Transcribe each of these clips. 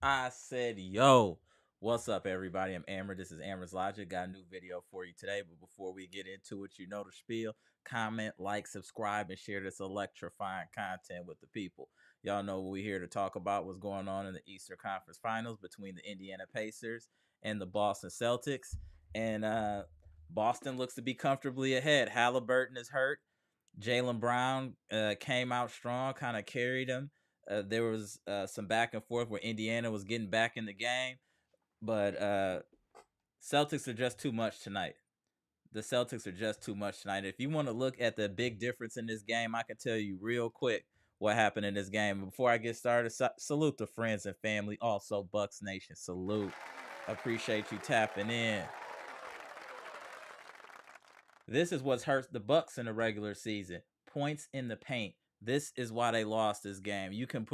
I said, yo, what's up, everybody? I'm Amber. This is amaraslogic. Got a new video for you today. But before we get into it, you know the spiel. Comment, like, subscribe, and share this electrifying content with the people. Y'all know what we're here to talk about. What's going on in the Eastern Conference Finals between the Indiana Pacers and the Boston Celtics. And Boston looks to be comfortably ahead. Halliburton is hurt. Jaylen Brown came out strong, kind of carried him. There was some back and forth where Indiana was getting back in the game, but Celtics are just too much tonight. The Celtics are just too much tonight. If you want to look at the big difference in this game, I can tell you real quick what happened in this game. Before I get started, salute to friends and family. Also, Bucks Nation, salute. Appreciate you tapping in. This is what's hurt the Bucks in the regular season. Points in the paint. This is why they lost this game. You can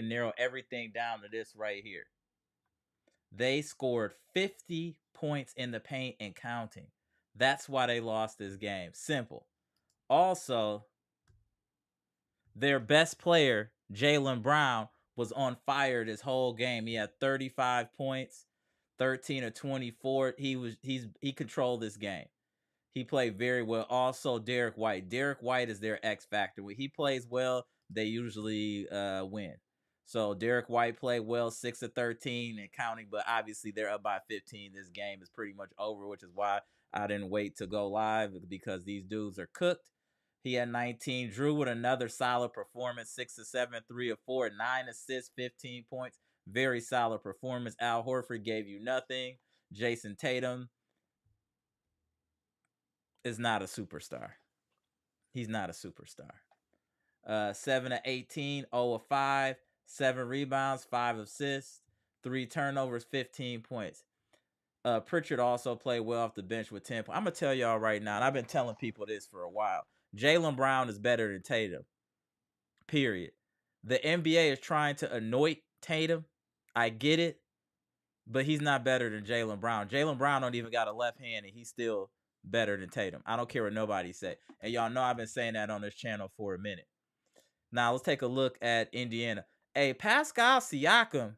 narrow everything down to this right here. They scored 50 points in the paint and counting. That's why they lost this game. Simple. Also, their best player, Jaylen Brown, was on fire this whole game. He had 35 points, 13 or 24. He controlled this game. He played very well. Also, Derek White. Derek White is their X factor. When he plays well, they usually win. So Derek White played well, 6 of 13 and counting, but obviously they're up by 15. This game is pretty much over, which is why I didn't wait to go live, because these dudes are cooked. He had 19. Drew with another solid performance, 6 of 7, 3 of 4, 9 assists, 15 points. Very solid performance. Al Horford gave you nothing. Jason Tatum is not a superstar. He's not a superstar. 7 of 18, 0 of 5, 7 rebounds, 5 assists, 3 turnovers, 15 points. Pritchard also played well off the bench with 10 points. I'm going to tell y'all right now, and I've been telling people this for a while. Jaylen Brown is better than Tatum. Period. The NBA is trying to anoint Tatum. I get it. But he's not better than Jaylen Brown. Jaylen Brown don't even got a left hand, and he's still better than Tatum. I don't care what nobody say. And y'all know I've been saying that on this channel for a minute. Now, let's take a look at Indiana. Hey, Pascal Siakam,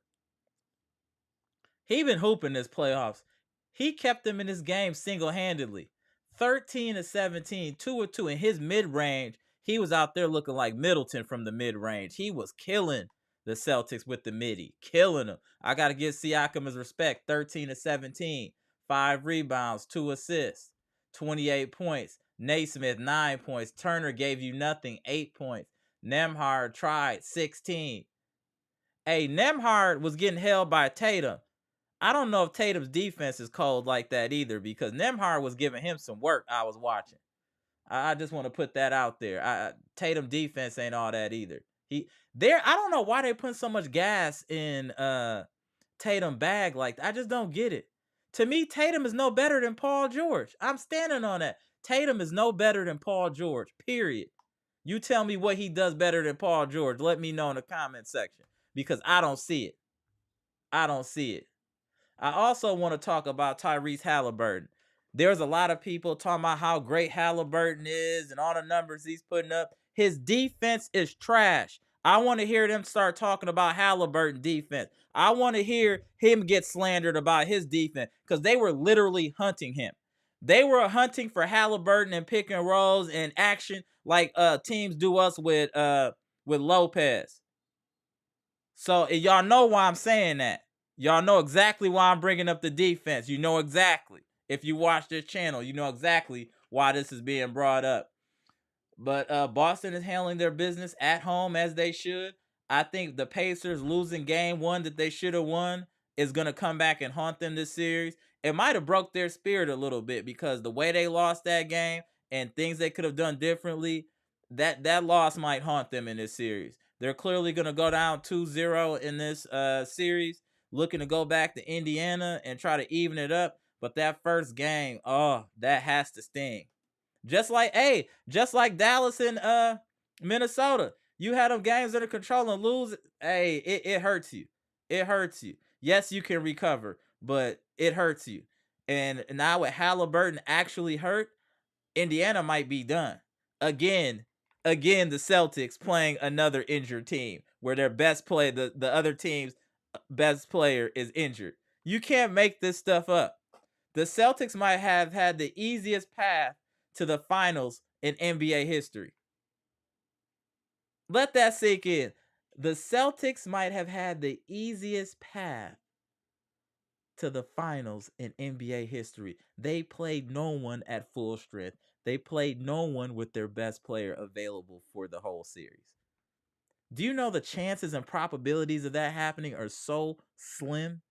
he been hooping this playoffs. He kept them in this game single-handedly. 13 of 17, 2 of 2 in his mid-range. He was out there looking like Middleton from the mid-range. He was killing the Celtics with the midi. Killing them. I got to give Siakam his respect. 13 of 17, 5 rebounds, 2 assists, 28 points. Naismith, 9 points. Turner gave you nothing, 8 points. Nembhard tried, 16. Hey, Nembhard was getting held by Tatum. I don't know if Tatum's defense is cold like that either, because Nembhard was giving him some work. I was watching. I just want to put that out there. Tatum defense ain't all that either. I don't know why they putting so much gas in Tatum bag like that. I just don't get it. To me, Tatum is no better than Paul George. I'm standing on that. Tatum is no better than Paul George, period. You tell me what he does better than Paul George. Let me know in the comment section, because I don't see it. I don't see it. I also want to talk about Tyrese Halliburton. There's a lot of people talking about how great Halliburton is and all the numbers he's putting up. His defense is trash. I want to hear them start talking about Halliburton defense. I want to hear him get slandered about his defense, because they were literally hunting him. They were hunting for Halliburton and pick and rolls and action like teams do us with Lopez. So y'all know why I'm saying that. Y'all know exactly why I'm bringing up the defense. You know exactly. If you watch this channel, you know exactly why this is being brought up. But Boston is handling their business at home as they should. I think the Pacers losing game 1 that they should have won is going to come back and haunt them this series. It might have broke their spirit a little bit, because the way they lost that game and things they could have done differently, that loss might haunt them in this series. They're clearly going to go down 2-0 in this series, looking to go back to Indiana and try to even it up. But that first game, oh, that has to sting. Just like Dallas and Minnesota. You had them games under control and lose. Hey, it hurts you. It hurts you. Yes, you can recover, but it hurts you. And now with Halliburton actually hurt, Indiana might be done. Again, the Celtics playing another injured team where their best play, the other teams best player is injured. You can't make this stuff up. The Celtics might have had the easiest path to the finals in NBA history. Let that sink in. The Celtics might have had the easiest path to the finals in NBA history. They played no one at full strength. They played no one with their best player available for the whole series. Do you know the chances and probabilities of that happening are so slim?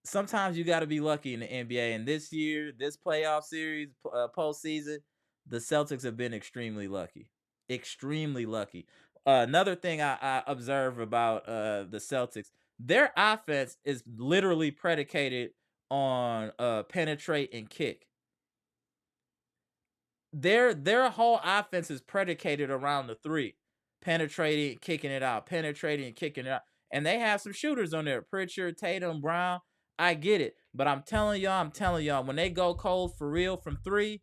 Sometimes you got to be lucky in the NBA. And this year, this playoff series, postseason, the Celtics have been extremely lucky. Extremely lucky. Another thing I observe about the Celtics, their offense is literally predicated on penetrate and kick. Their whole offense is predicated around the three, penetrating, kicking it out, penetrating, and kicking it out. And they have some shooters on there, Pritchard, Tatum, Brown. I get it, but I'm telling y'all, when they go cold for real from three,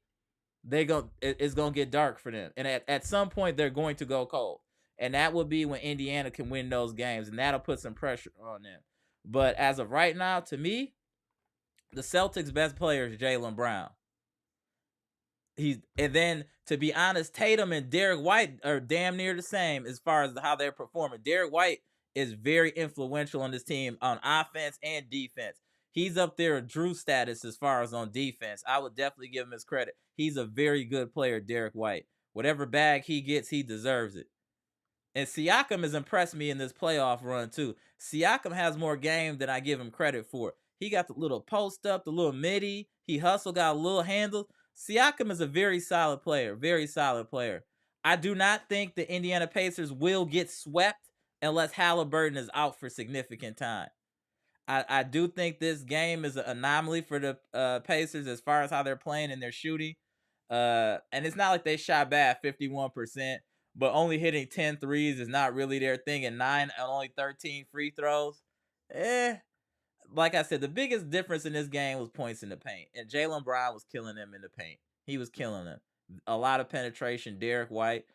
it's gonna get dark for them. And at some point, they're going to go cold, and that will be when Indiana can win those games, and that'll put some pressure on them. But as of right now, to me, the Celtics' best player is Jaylen Brown. And then, to be honest, Tatum and Derek White are damn near the same as far as how they're performing. Derek White is very influential on this team on offense and defense. He's up there with Drew status as far as on defense. I would definitely give him his credit. He's a very good player, Derek White. Whatever bag he gets, he deserves it. And Siakam has impressed me in this playoff run too. Siakam has more game than I give him credit for. He got the little post up, the little midi. He hustled, got a little handle. Siakam is a very solid player. Very solid player. I do not think the Indiana Pacers will get swept unless Halliburton is out for significant time. I do think this game is an anomaly for the Pacers as far as how they're playing and they're shooting. And it's not like they shot bad 51%, but only hitting 10 threes is not really their thing, and 9 and only 13 free throws. Like I said, the biggest difference in this game was points in the paint, and Jaylen Brown was killing them in the paint. He was killing them. A lot of penetration, Derek White,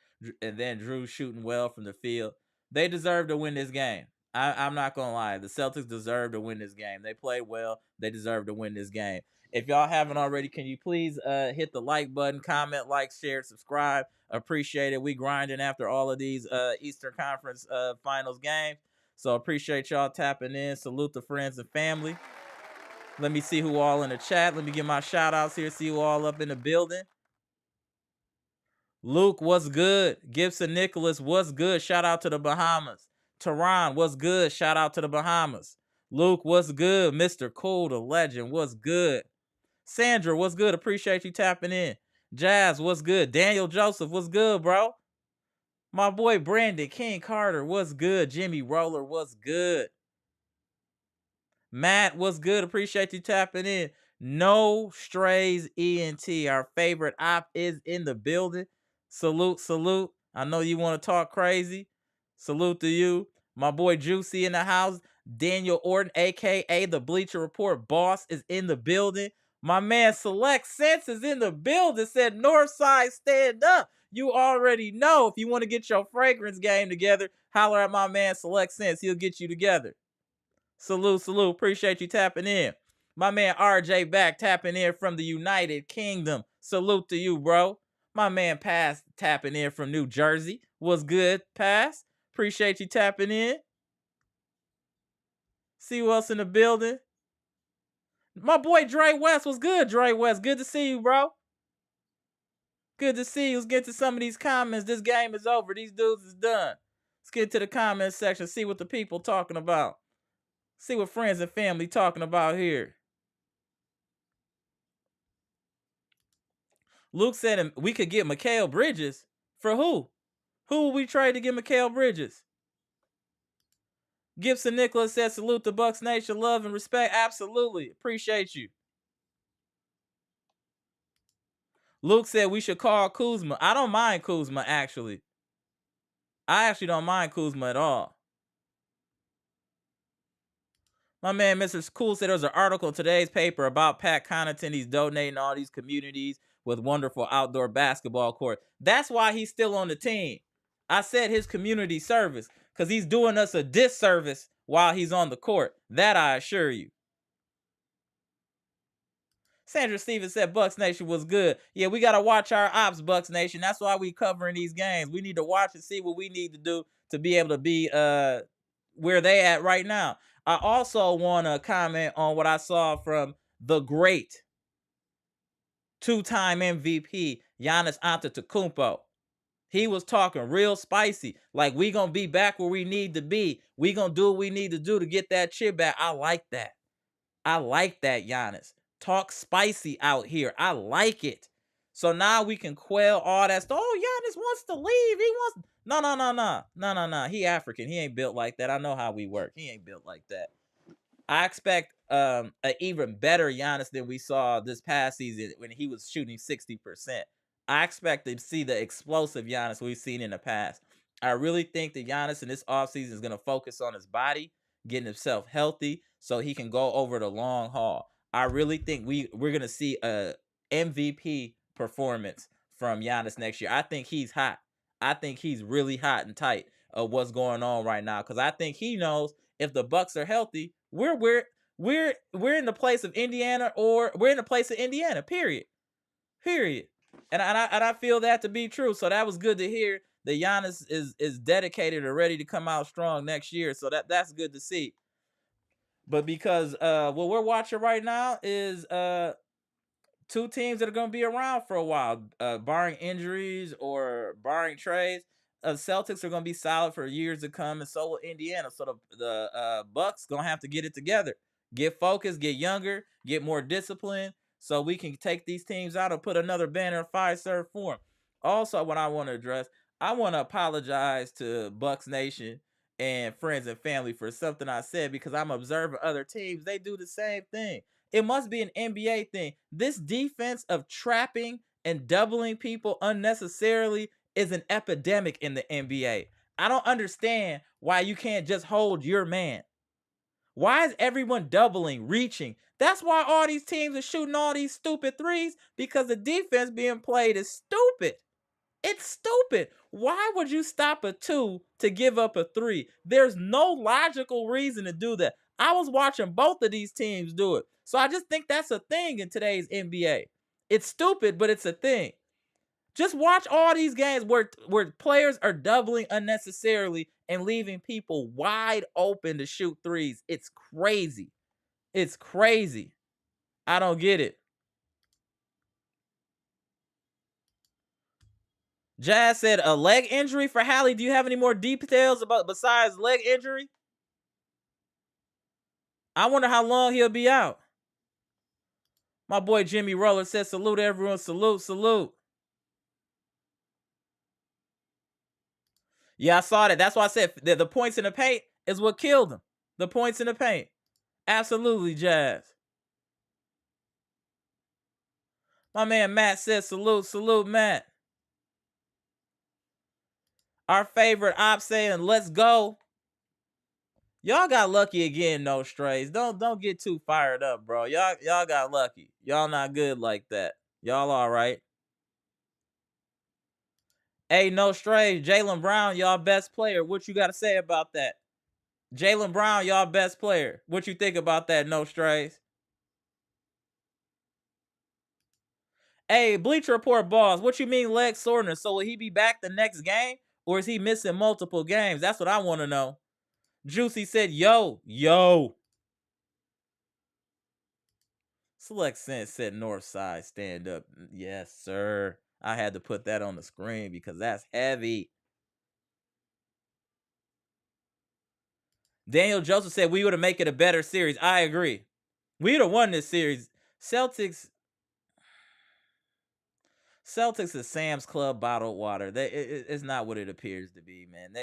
and then Drew shooting well from the field. They deserve to win this game. I'm not going to lie. The Celtics deserve to win this game. They played well. They deserve to win this game. If y'all haven't already, can you please hit the like button, comment, like, share, subscribe. Appreciate it. We grinding after all of these Eastern Conference Finals games. So appreciate y'all tapping in. Salute the friends and family. Let me see who all in the chat. Let me get my shout outs here. See who all up in the building. Luke, what's good? Gibson Nicholas, what's good? Shout out to the Bahamas. Tehran, what's good? Shout out to the Bahamas. Luke, what's good? Mr. Cool, the legend, what's good? Sandra, what's good? Appreciate you tapping in. Jazz, what's good? Daniel Joseph, what's good, bro? My boy Brandon King Carter, what's good? Jimmy Roller, what's good? Matt, what's good? Appreciate you tapping in. No Strays ENT, our favorite op, is in the building. Salute, salute. I know you want to talk crazy. Salute to you. My boy Juicy in the house. Daniel Orton, a.k.a. the Bleacher Report boss, is in the building. My man Select Sense is in the building. Said Northside, stand up. You already know. If you want to get your fragrance game together, holler at my man Select Sense. He'll get you together. Salute, salute. Appreciate you tapping in. My man RJ back tapping in from the United Kingdom. Salute to you, bro. My man Pass tapping in from New Jersey. What's good, Pass? Appreciate you tapping in. See who else in the building. My boy Dre West was good, Dre West. Good to see you, bro. Good to see you. Let's get to some of these comments. This game is over. These dudes is done. Let's get to the comment section. See what the people talking about. See what friends and family talking about here. Luke said we could get Mikal Bridges. For who? Who will we trade to get Mikal Bridges? Gibson Nicholas said, salute the Bucks Nation, love and respect. Absolutely. Appreciate you. Luke said we should call Kuzma. I don't mind Kuzma, actually. I actually don't mind Kuzma at all. My man, Mr. Cool, said there's an article in today's paper about Pat Connaughton. He's donating all these communities with wonderful outdoor basketball court. That's why he's still on the team. I said his community service, because he's doing us a disservice while he's on the court. That I assure you. Sandra Stevens said Bucks Nation was good. Yeah, we got to watch our ops, Bucks Nation. That's why we covering these games. We need to watch and see what we need to do to be able to be where they at right now. I also want to comment on what I saw from the great two-time MVP Giannis Antetokounmpo. He was talking real spicy, like we gonna be back where we need to be. We gonna do what we need to do to get that chip back. I like that. I like that, Giannis. Talk spicy out here. I like it. So now we can quell all that stuff. Oh, Giannis wants to leave. He wants. No. He African. He ain't built like that. I know how we work. He ain't built like that. I expect an even better Giannis than we saw this past season when he was shooting 60%. I expect to see the explosive Giannis we've seen in the past. I really think that Giannis in this offseason is going to focus on his body, getting himself healthy so he can go over the long haul. I really think we're going to see a MVP performance from Giannis next year. I think he's hot. I think he's really hot and tight of what's going on right now, because I think he knows if the Bucks are healthy, we're in the place of Indiana, or we're in the place of Indiana. Period. And I feel that to be true. So that was good to hear that Giannis is dedicated or ready to come out strong next year. So that's good to see. But because what we're watching right now is two teams that are going to be around for a while, barring injuries or barring trades. Celtics are going to be solid for years to come, and so will Indiana. So the Bucks going to have to get it together, get focused, get younger, get more disciplined, so we can take these teams out and put another banner in Fiserv form. Also, what I want to address, I want to apologize to Bucks Nation and friends and family for something I said, because I'm observing other teams. They do the same thing. It must be an NBA thing. This defense of trapping and doubling people unnecessarily is an epidemic in the NBA. I don't understand why you can't just hold your man. Why is everyone doubling, reaching? That's why all these teams are shooting all these stupid threes, because the defense being played is stupid. It's stupid. Why would you stop a 2 to give up a 3? There's no logical reason to do that. I was watching both of these teams do it. So I just think that's a thing in today's NBA. It's stupid, but it's a thing. Just watch all these games where players are doubling unnecessarily and leaving people wide open to shoot threes. It's crazy. It's crazy. I don't get it. Jazz said a leg injury for Hallie. Do you have any more details about besides leg injury? I wonder how long he'll be out. My boy Jimmy Roller said salute everyone. Salute. Yeah, I saw that. That's why I said the points in the paint is what killed him. The points in the paint. Absolutely, Jazz. My man Matt says salute, Matt. Our favorite op saying let's go. Y'all got lucky again, no strays. Don't get too fired up, bro. Y'all got lucky. Y'all not good like that. Y'all all right. Hey, no strays. Jaylen Brown, y'all best player. What you got to say about that? Jaylen Brown, y'all best player. What you think about that, no strays? Hey, Bleacher Report boss, what you mean leg soreness? So will he be back the next game, or is he missing multiple games? That's what I want to know. Juicy said, yo. Select Sense said Northside stand up. Yes, sir. I had to put that on the screen because that's heavy. Daniel Joseph said we would have make it a better series. I agree. We would have won this series. Celtics is Sam's Club bottled water. It's not what it appears to be, man.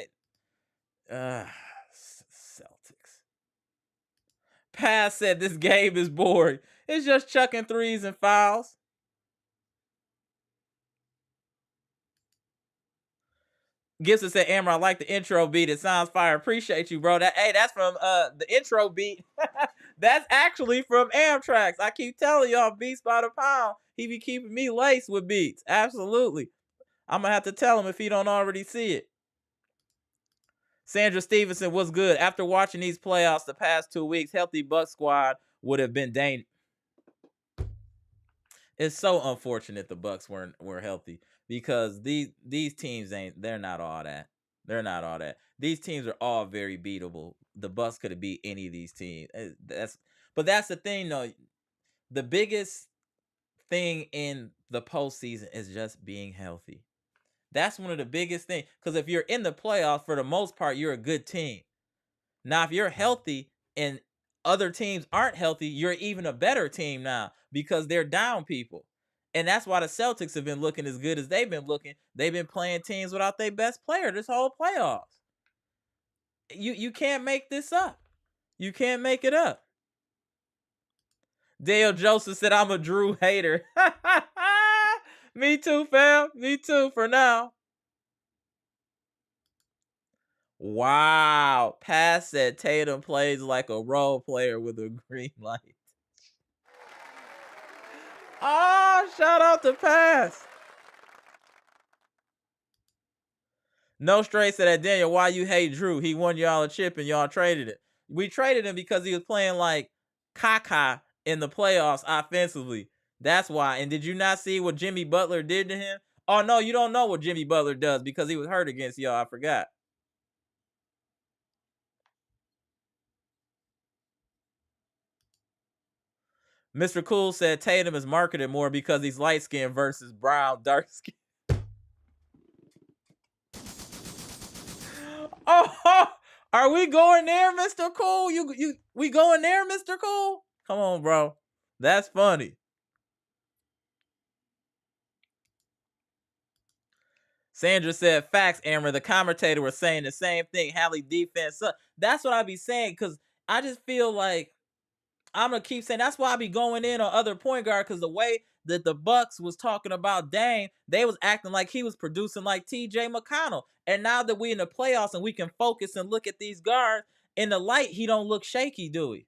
Celtics. Paz said this game is boring. It's just chucking threes and fouls. Gibson said, Amber, I like the intro beat. It sounds fire. Appreciate you, bro. That's from the intro beat. That's actually from Amtrax. I keep telling y'all, beats by the pound. He be keeping me laced with beats. Absolutely. I'm going to have to tell him if he don't already see it. Sandra Stevenson, what's good? After watching these playoffs the past 2 weeks, healthy Buck squad would have been dangerous. It's so unfortunate the Bucks weren't healthy because these teams they're not all that. They're not all that. These teams are all very beatable. The Bucks could have beat any of these teams. That's the thing though. The biggest thing in the postseason is just being healthy. That's one of the biggest things. Because if you're in the playoffs, for the most part, you're a good team. Now, if you're healthy and other teams aren't healthy, you're even a better team now because they're down people. And that's why the Celtics have been looking as good as they've been looking. They've been playing teams without their best player this whole playoffs. You can't make this up. You can't make it up. Dale Joseph said, I'm a Drew hater. Me too, fam. Me too for now. Wow. Pass said Tatum plays like a role player with a green light. Oh, shout out to Pass. No Straight said that, Daniel, why you hate Drew? He won y'all a chip and y'all traded it. We traded him because he was playing like Kaka in the playoffs offensively. That's why. And did you not see what Jimmy Butler did to him? Oh, no, you don't know what Jimmy Butler does because he was hurt against y'all. I forgot. Mr. Cool said Tatum is marketed more because he's light skinned versus brown, dark skin. Oh, are we going there, Mr. Cool? We going there, Mr. Cool? Come on, bro. That's funny. Sandra said, facts, Amber. The commentator was saying the same thing. Hallie defense. That's what I be saying because I just feel like I'm going to keep saying that's why I be going in on other point guard because the way that the Bucks was talking about Dame, they was acting like he was producing like TJ McConnell. And now that we in the playoffs and we can focus and look at these guards, in the light, he don't look shaky, do he?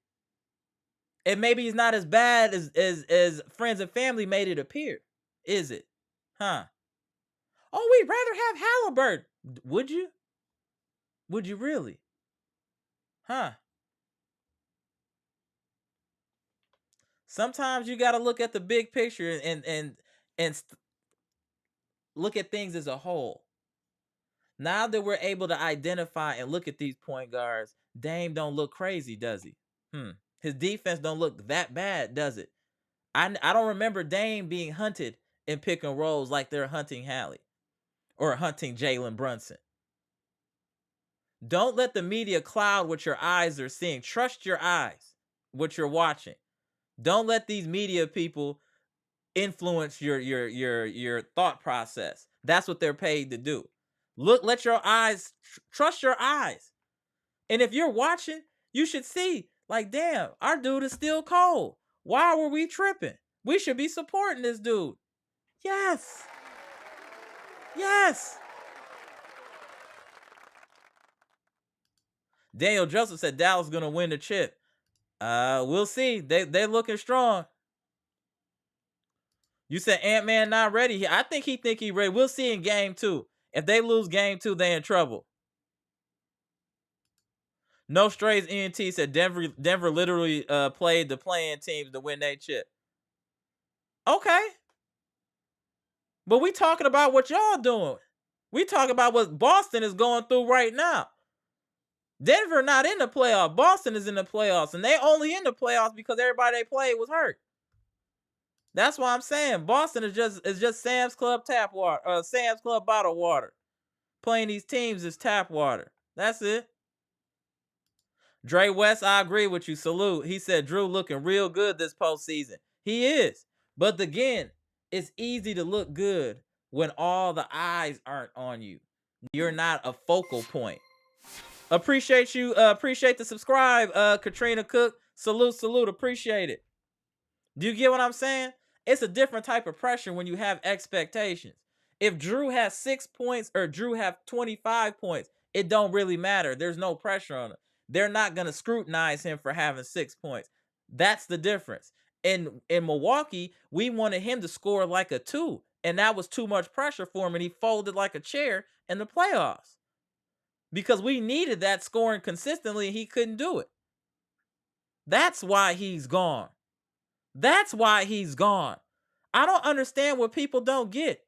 And maybe he's not as bad as friends and family made it appear. Is it? Huh? Oh, we'd rather have Halliburton. Would you? Would you really? Huh? Sometimes you got to look at the big picture and look at things as a whole. Now that we're able to identify and look at these point guards, Dame don't look crazy, does he? His defense don't look that bad, does it? I don't remember Dame being hunted in pick and rolls like they're hunting Hallie or hunting Jalen Brunson. Don't let the media cloud what your eyes are seeing. Trust your eyes, what you're watching. Don't let these media people influence your thought process. That's what they're paid to do. Let your eyes trust your eyes. And if you're watching, you should see, like, damn, our dude is still cold. Why were we tripping? We should be supporting this dude. Yes. Yes. Daniel Joseph said Dallas is gonna win the chip. We'll see. They're looking strong. You said Ant-Man not ready. I think he ready. We'll see in game 2. If they lose game 2, they in trouble. No Strays ENT said Denver literally played the playing teams to win that chip. Okay. But we talking about what y'all doing. We talking about what Boston is going through right now. Denver not in the playoffs. Boston is in the playoffs. And they only in the playoffs because everybody they played was hurt. That's why I'm saying Boston is just Sam's Club tap water, Sam's Club bottled water. Playing these teams is tap water. That's it. Dre West, I agree with you. Salute. He said Drew looking real good this postseason. He is. But again, it's easy to look good when all the eyes aren't on you. You're not a focal point. Appreciate you. Appreciate the subscribe, Katrina Cook. Salute. Appreciate it. Do you get what I'm saying? It's a different type of pressure when you have expectations. If Drew has 6 points or Drew have 25 points, it don't really matter. There's no pressure on him. They're not going to scrutinize him for having 6 points. That's the difference. In Milwaukee, we wanted him to score like a 2, and that was too much pressure for him, and he folded like a chair in the playoffs. because we needed that scoring consistently and he couldn't do it. That's why he's gone. That's why he's gone. I don't understand what people don't get.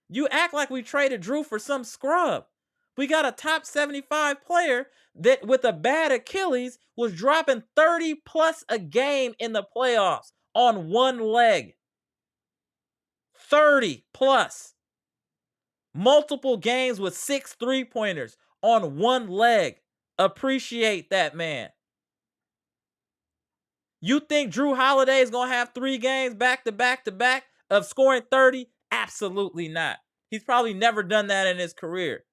You act like we traded Drew for some scrub. We got a top 75 player that with a bad Achilles was dropping 30 plus a game in the playoffs on one leg. 30 plus. Multiple games with 6 3-pointers on one leg. Appreciate that, man. You think Drew Holiday is going to have 3 games back to back to back of scoring 30? Absolutely not. He's probably never done that in his career.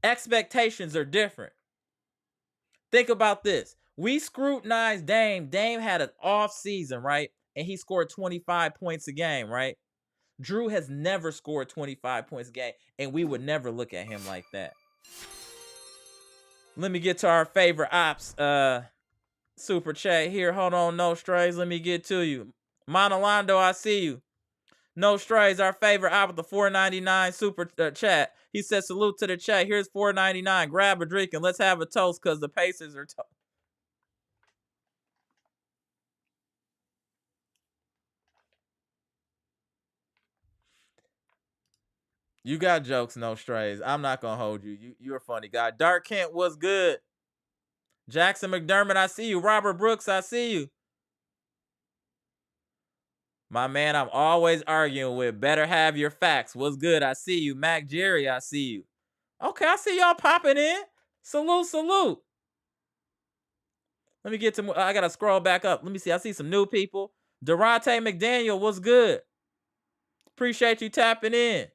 Expectations are different. Think about this. We scrutinized Dame. Dame had an off season, right? And he scored 25 points a game, right? Drew has never scored 25 points a game, and we would never look at him like that. Let me get to our favorite ops super chat here. Hold on, no strays. Let me get to you. Monolando, I see you. No strays, our favorite op with the $4.99 super chat. He says, salute to the chat. Here's $4.99. Grab a drink and let's have a toast because the Pacers are toast. You got jokes, no strays. I'm not going to hold you. You're a funny guy. Dark Kent, what's good? Jackson McDermott, I see you. Robert Brooks, I see you. My man, I'm always arguing with. Better have your facts. What's good? I see you. Mac Jerry, I see you. Okay, I see y'all popping in. Salute, salute. Let me get to, I got to scroll back up. Let me see. I see some new people. Durante McDaniel, what's good? Appreciate you tapping in.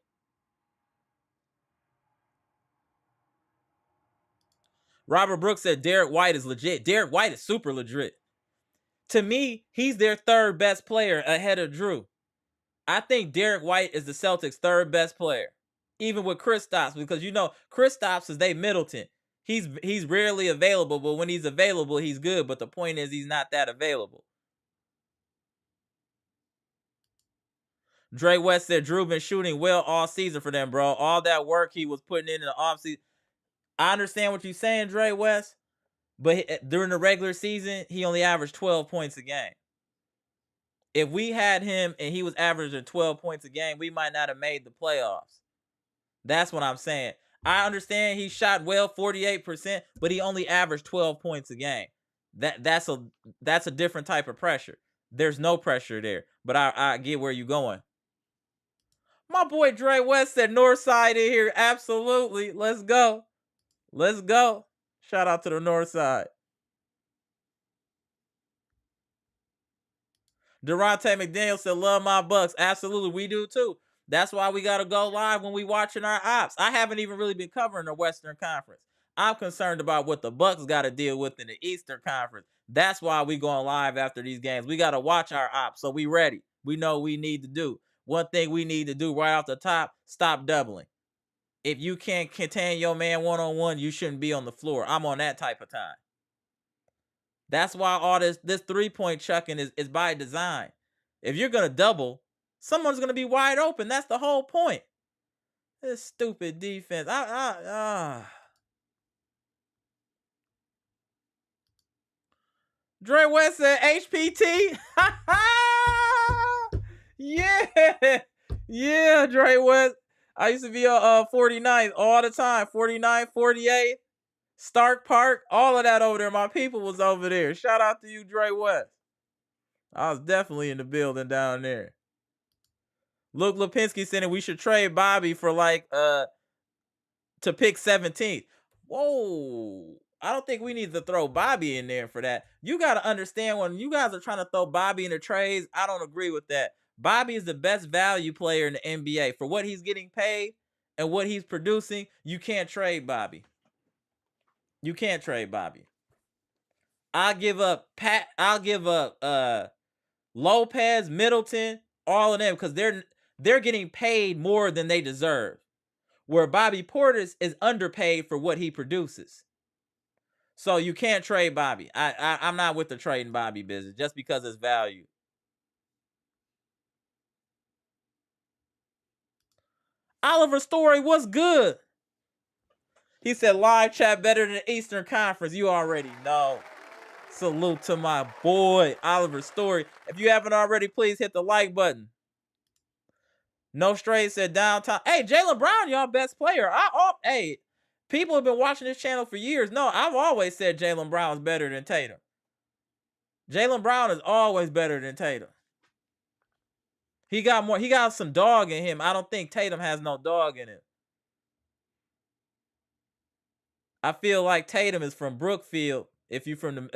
Robert Brooks said Derek White is legit. Derek White is super legit. To me, he's their third best player ahead of Drew. I think Derek White is the Celtics' third best player, even with Kristaps, because you know Kristaps is they Middleton. He's rarely available, but when he's available, he's good. But the point is, he's not that available. Dre West said Drew been shooting well all season for them, bro. All that work he was putting in the offseason. I understand what you're saying, Dre West, but during the regular season, he only averaged 12 points a game. If we had him and he was averaging 12 points a game, we might not have made the playoffs. That's what I'm saying. I understand he shot well, 48%, but he only averaged 12 points a game. That's a different type of pressure. There's no pressure there, but I get where you're going. My boy Dre West said Northside in here. Absolutely. Let's go. Let's go. Shout out to the Northside. Durante McDaniel said, love my Bucks. Absolutely, we do too. That's why we got to go live when we watching our ops. I haven't even really been covering the Western Conference. I'm concerned about what the Bucks got to deal with in the Eastern Conference. That's why we going live after these games. We got to watch our ops, so we ready. We know what we need to do. One thing we need to do right off the top, stop doubling. If you can't contain your man one-on-one, you shouldn't be on the floor. I'm on that type of time. That's why all this 3-point chucking is by design. If you're going to double, someone's going to be wide open. That's the whole point. This stupid defense. Dre West said HPT. Yeah. Yeah, Dre West. I used to be a 49 all the time. 49, 48. Stark Park, all of that over there. My people was over there. Shout out to you, Dre West. I was definitely in the building down there. Luke Lipinski said we should trade Bobby for to pick 17th. Whoa. I don't think we need to throw Bobby in there for that. You got to understand when you guys are trying to throw Bobby in the trades, I don't agree with that. Bobby is the best value player in the NBA. For what he's getting paid and what he's producing, you can't trade Bobby. You can't trade Bobby. I'll give up Lopez, Middleton, all of them because they're getting paid more than they deserve. Where Bobby Portis is underpaid for what he produces. So you can't trade Bobby. I'm not with the trading Bobby business just because it's value. Oliver Story, what's good? He said live chat better than Eastern Conference. You already know. Salute to my boy, Oliver Story. If you haven't already, please hit the like button. No Straight said downtown. Hey, Jaylen Brown, y'all best player. Hey, people have been watching this channel for years. No, I've always said Jaylen Brown is better than Tatum. Jaylen Brown is always better than Tatum. He got some dog in him. I don't think Tatum has no dog in him. I feel like Tatum is from Brookfield. If you from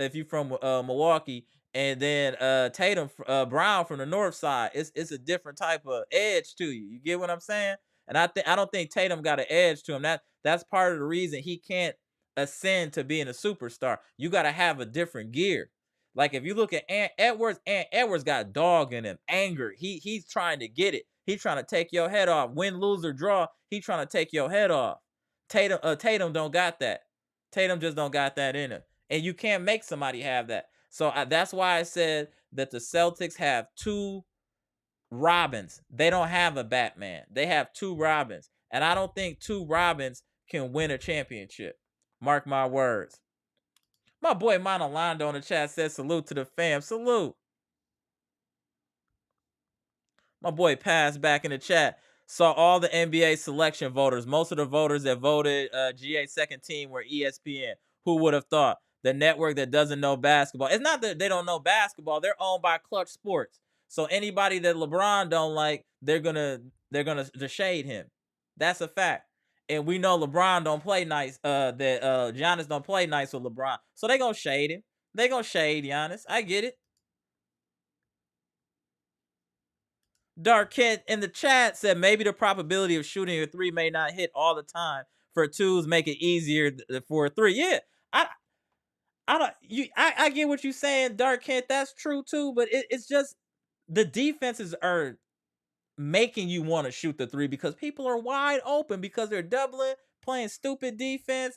Milwaukee, and then Tatum Brown from the North Side, it's a different type of edge to you. You get what I'm saying? And I don't think Tatum got an edge to him. That's part of the reason he can't ascend to being a superstar. You got to have a different gear. Like if you look at Ant Edwards got dog in him, anger. He's trying to get it. He's trying to take your head off. Win, lose, or draw. He's trying to take your head off. Tatum don't got that. Tatum just don't got that in him. And you can't make somebody have that. So that's why I said that the Celtics have two Robins. They don't have a Batman. They have two Robins. And I don't think two Robins can win a championship. Mark my words. My boy Monolando in the chat says salute to the fam. Salute. My boy Pass back in the chat. Saw all the NBA selection voters. Most of the voters that voted GA second team were ESPN. Who would have thought? The network that doesn't know basketball. It's not that they don't know basketball. They're owned by Clutch Sports. So anybody that LeBron don't like, they're gonna shade him. That's a fact. And we know LeBron don't play nice. That Giannis don't play nice with LeBron. So they gonna shade him. They gonna shade Giannis. I get it. Dark Kent in the chat said maybe the probability of shooting a three may not hit all the time. For twos, make it easier for a three. Yeah, I get what you're saying, Dark Kent. That's true too, but it's just the defenses are making you want to shoot the three because people are wide open because they're doubling, playing stupid defense.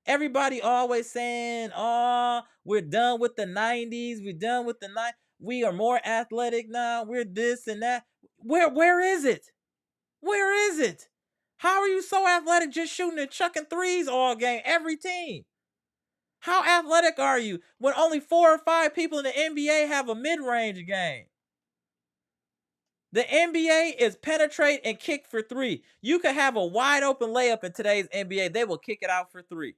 Everybody always saying, "Oh, we're done with the '90s. We're done with the '90s. We are more athletic now. We're this and that." Where is it? Where is it? How are you so athletic just shooting and chucking threes all game, every team? How athletic are you when only 4 or 5 people in the NBA have a mid-range game? The NBA is penetrate and kick for three. You could have a wide open layup in today's NBA. They will kick it out for three.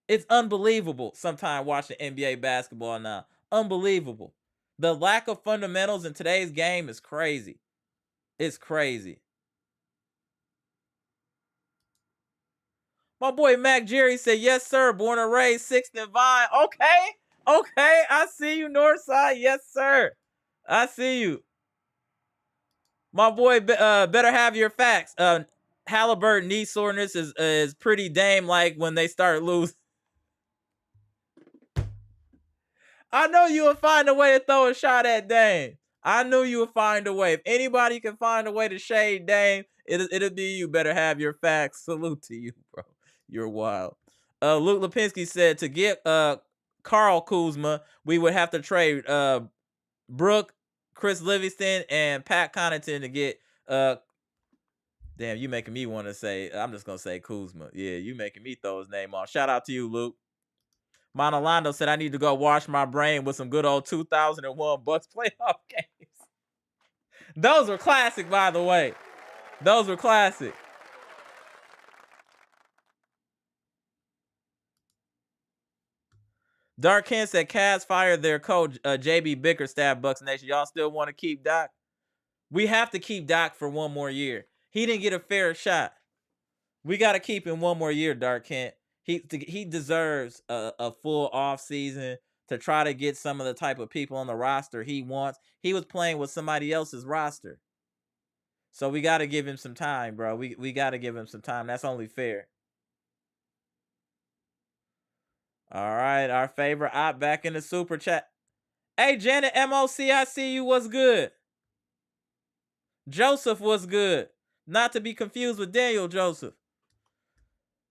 It's unbelievable sometimes watching NBA basketball now. Unbelievable. The lack of fundamentals in today's game is crazy. It's crazy. My boy Mac Jerry said, yes, sir. Born and raised 6th and Vine. Okay. I see you, Northside. Yes, sir. I see you. My boy, better have your facts. Halliburton knee soreness is pretty Dame-like when they start losing. I know you would find a way to throw a shot at Dame. I knew you would find a way. If anybody can find a way to shade Dame, it'll be you. Better have your facts. Salute to you, bro. You're wild. Luke Lipinski said to get Carl Kuzma, we would have to trade Brooke, Chris Livingston, and Pat Connaughton to get damn, you making me want to say, I'm just gonna say Kuzma. Yeah, you making me throw his name off. Shout out to you, Luke. Monolando said I need to go wash my brain with some good old 2001 Bucks playoff games. Those were classic, by the way. Those were classic. Dark Ken said Cavs fired their coach JB Bickerstaff. Bucks Nation. Y'all still want to keep Doc? We have to keep Doc for one more year. He didn't get a fair shot. We got to keep him one more year, Dark Kent. He deserves a full off season to try to get some of the type of people on the roster he wants. He was playing with somebody else's roster. So we got to give him some time, bro. We got to give him some time. That's only fair. All right, our favorite op back in the super chat. Hey, Janet MOC, I see you. What's good? Joseph, what's good? Not to be confused with Daniel Joseph.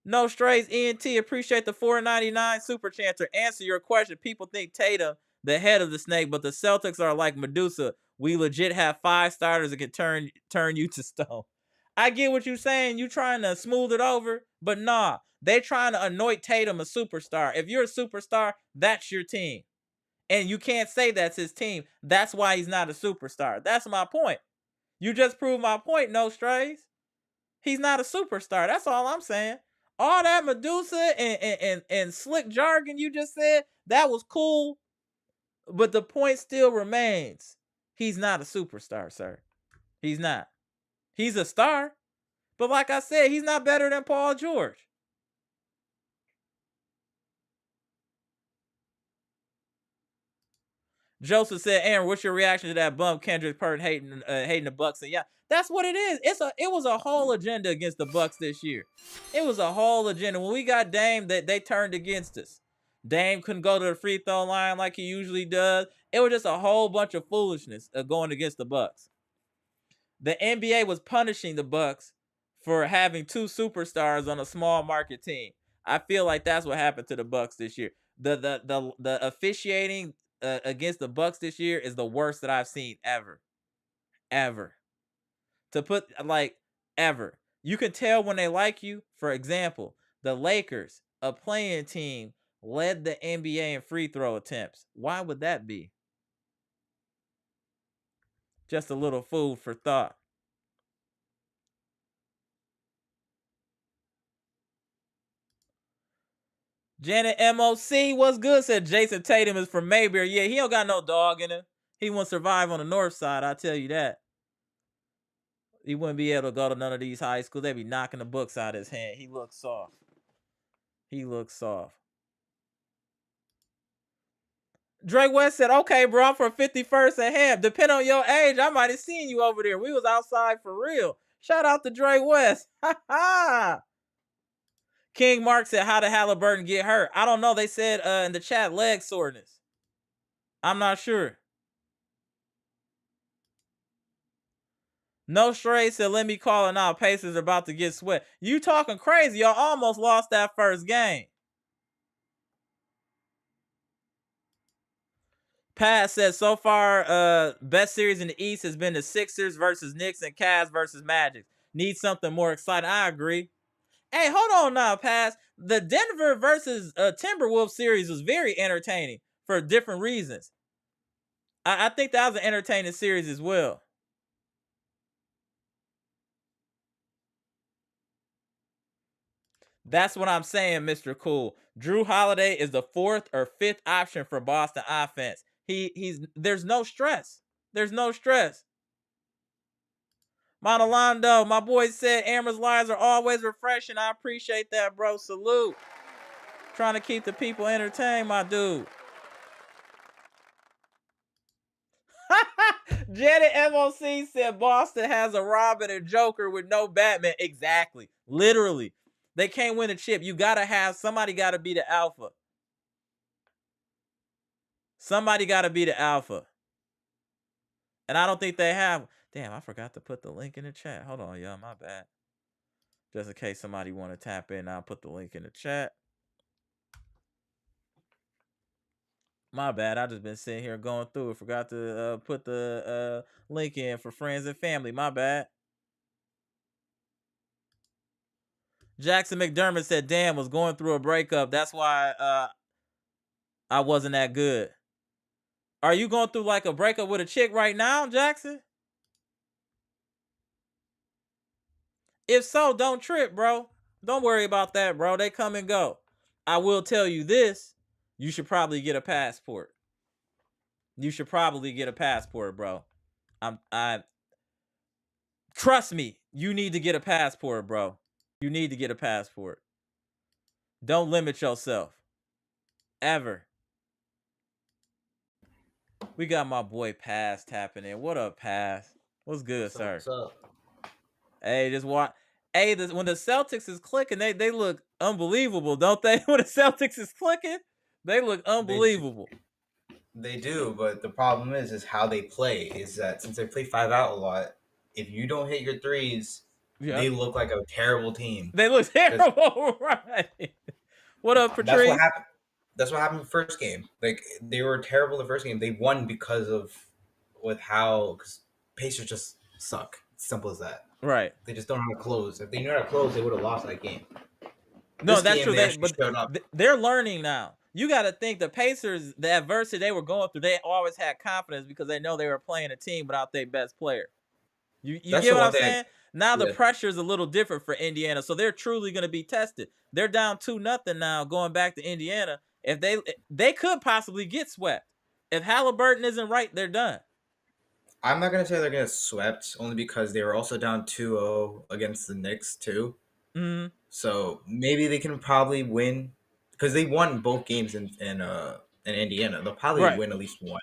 No Strays ENT, appreciate the $4.99 super chant. To answer your question, people think Tatum the head of the snake, but the Celtics are like Medusa. We legit have 5 starters that can turn you to stone. I get what you're saying. You trying to smooth it over, but nah, they trying to anoint Tatum a superstar. If you're a superstar, that's your team. And you can't say that's his team. That's why he's not a superstar. That's my point. You just proved my point, no strays. He's not a superstar. That's all I'm saying. All that Medusa and slick jargon you just said, that was cool. But the point still remains. He's not a superstar, sir. He's not. He's a star. But like I said, he's not better than Paul George. Joseph said, Aaron, what's your reaction to that bump Kendrick Perkins hating the Bucks? And yeah, that's what it is. It was a whole agenda against the Bucks this year. It was a whole agenda. When we got Dame, that they turned against us. Dame couldn't go to the free throw line like he usually does. It was just a whole bunch of foolishness going against the Bucks. The NBA was punishing the Bucks for having two superstars on a small market team. I feel like that's what happened to the Bucks this year. The officiating against the Bucks this year is the worst that I've seen ever. To put ever. You can tell when they like you. For example, the Lakers, a playing team, led the NBA in free throw attempts. Why would that be? Just a little food for thought. Janet MOC, what's good? Said Jason Tatum is from Mayberry. Yeah, he don't got no dog in him. He won't survive on the north side, I tell you that. He wouldn't be able to go to none of these high schools. They'd be knocking the books out of his hand. He looks soft. Drake West said, okay, bro, I'm from 51st and half. Depending on your age, I might have seen you over there. We was outside for real. Shout out to Drake West. Ha ha. King Mark said, how did Halliburton get hurt? I don't know. They said in the chat, leg soreness. I'm not sure. No Stray said, let me call it out. Pacers are about to get swept. You talking crazy. Y'all almost lost that first game. Pat says, so far, best series in the East has been the Sixers versus Knicks and Cavs versus Magic. Need something more exciting. I agree. Hey, hold on now, Pass. The Denver versus Timberwolves series was very entertaining for different reasons. I think that was an entertaining series as well. That's what I'm saying, Mr. Cool. Drew Holiday is the fourth or fifth option for Boston offense. There's no stress. There's no stress. Monolando, my boy said Amber's lives are always refreshing. I appreciate that, bro. Salute. Trying to keep the people entertained, my dude. Janet MOC said Boston has a Robin and Joker with no Batman. Exactly. Literally. They can't win a chip. You gotta have somebody gotta be the alpha. Somebody gotta be the alpha. And I don't think they have. Damn, I forgot to put the link in the chat. Hold on, y'all. My bad. Just in case somebody want to tap in, I'll put the link in the chat. My bad. I just been sitting here going through it. Forgot to put the link in for friends and family. My bad. Jackson McDermott said, damn, was going through a breakup. That's why I wasn't that good. Are you going through like a breakup with a chick right now, Jackson? If so, don't trip, bro. Don't worry about that, bro. They come and go. I will tell you this. You should probably get a passport. You should probably get a passport, bro. I trust me. You need to get a passport, bro. You need to get a passport. Don't limit yourself. Ever. We got my boy Pass tapping in. What up, Pass? What's good, sir? What's up? Hey, just watch. Hey, when the Celtics is clicking, they look unbelievable, don't they? When the Celtics is clicking, they look unbelievable. They do, but the problem is how they play. Is that since they play 5 out a lot, if you don't hit your threes, they look like a terrible team. They look terrible, right? What up, Patrice? That's what happened. That's what happened the first game. Like they were terrible the first game. They won because Pacers just suck. Simple as that. Right. They just don't know how to close. If they knew how to close, they would have lost that game. No, This that's game, true. they They actually but showed up. they're learning now. You got to think the Pacers, the adversity they were going through, they always had confidence because they know they were playing a team without their best player. You That's get the what one I'm thing. saying? Now the Yeah, pressure is a little different for Indiana, so they're truly going to be tested. They're down 2-0 now, going back to Indiana. If they could possibly get swept. If Halliburton isn't right, they're done. I'm not gonna say they're gonna swept only because they were also down 2-0 against the Knicks too. Mm, So maybe they can probably win because they won both games in Indiana. They'll probably right. win at least one.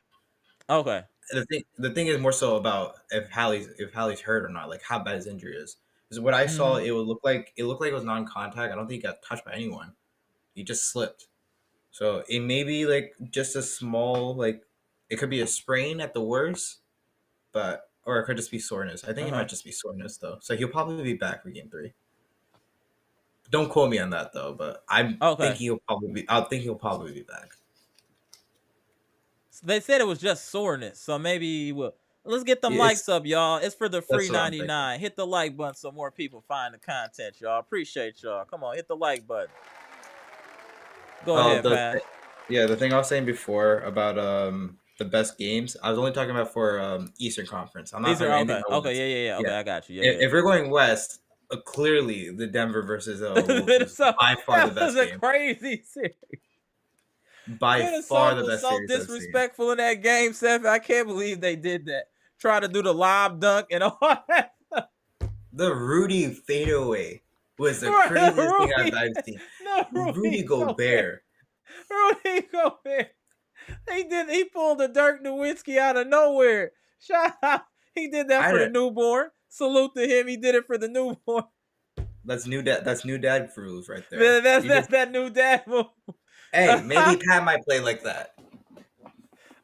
Okay. The thing is more so about if Hallie's hurt or not, like how bad his injury is. Because what I saw, Mm, it looked like it was non-contact. I don't think he got touched by anyone. He just slipped. So it may be like just a small like it could be a sprain at the worst, but or it could just be soreness. I think it uh-huh. might just be soreness though. So he'll probably be back for game three. Don't quote me on that though, but I think Okay. he'll probably be. I think he'll probably be back. They said it was just soreness, so maybe we'll let's get them Yeah, likes up, y'all. It's for the free that's what I'm thinking. 99. Hit the like button so more people find the content, y'all. Appreciate y'all. Come on, hit the like button. Go Oh, ahead, Pass. yeah, the thing I was saying before about the best games, I was only talking about for Eastern Conference. I'm not These talking are about anything okay. about Okay, West. yeah. Yeah, Okay, I got you. if Yeah. we're going West, clearly the Denver versus Wolves was Minnesota, by far the that was best a game. crazy series. By far Minnesota the was best so series I've seen. disrespectful in that game 7. I can't believe they did that. Try to do the lob dunk and all that. The Rudy fadeaway was the craziest thing I've, Rudy, I've seen. no, Rudy Gobert. Gobert. Rudy Gobert. He pulled the Dirk Nowitzki out of nowhere. Shout out. He did that I for the don't. newborn. Salute to him. He did it for the newborn. That's new dad. That's new dad rules right there. That's You just that new dad move. hey, maybe Pat might play like that.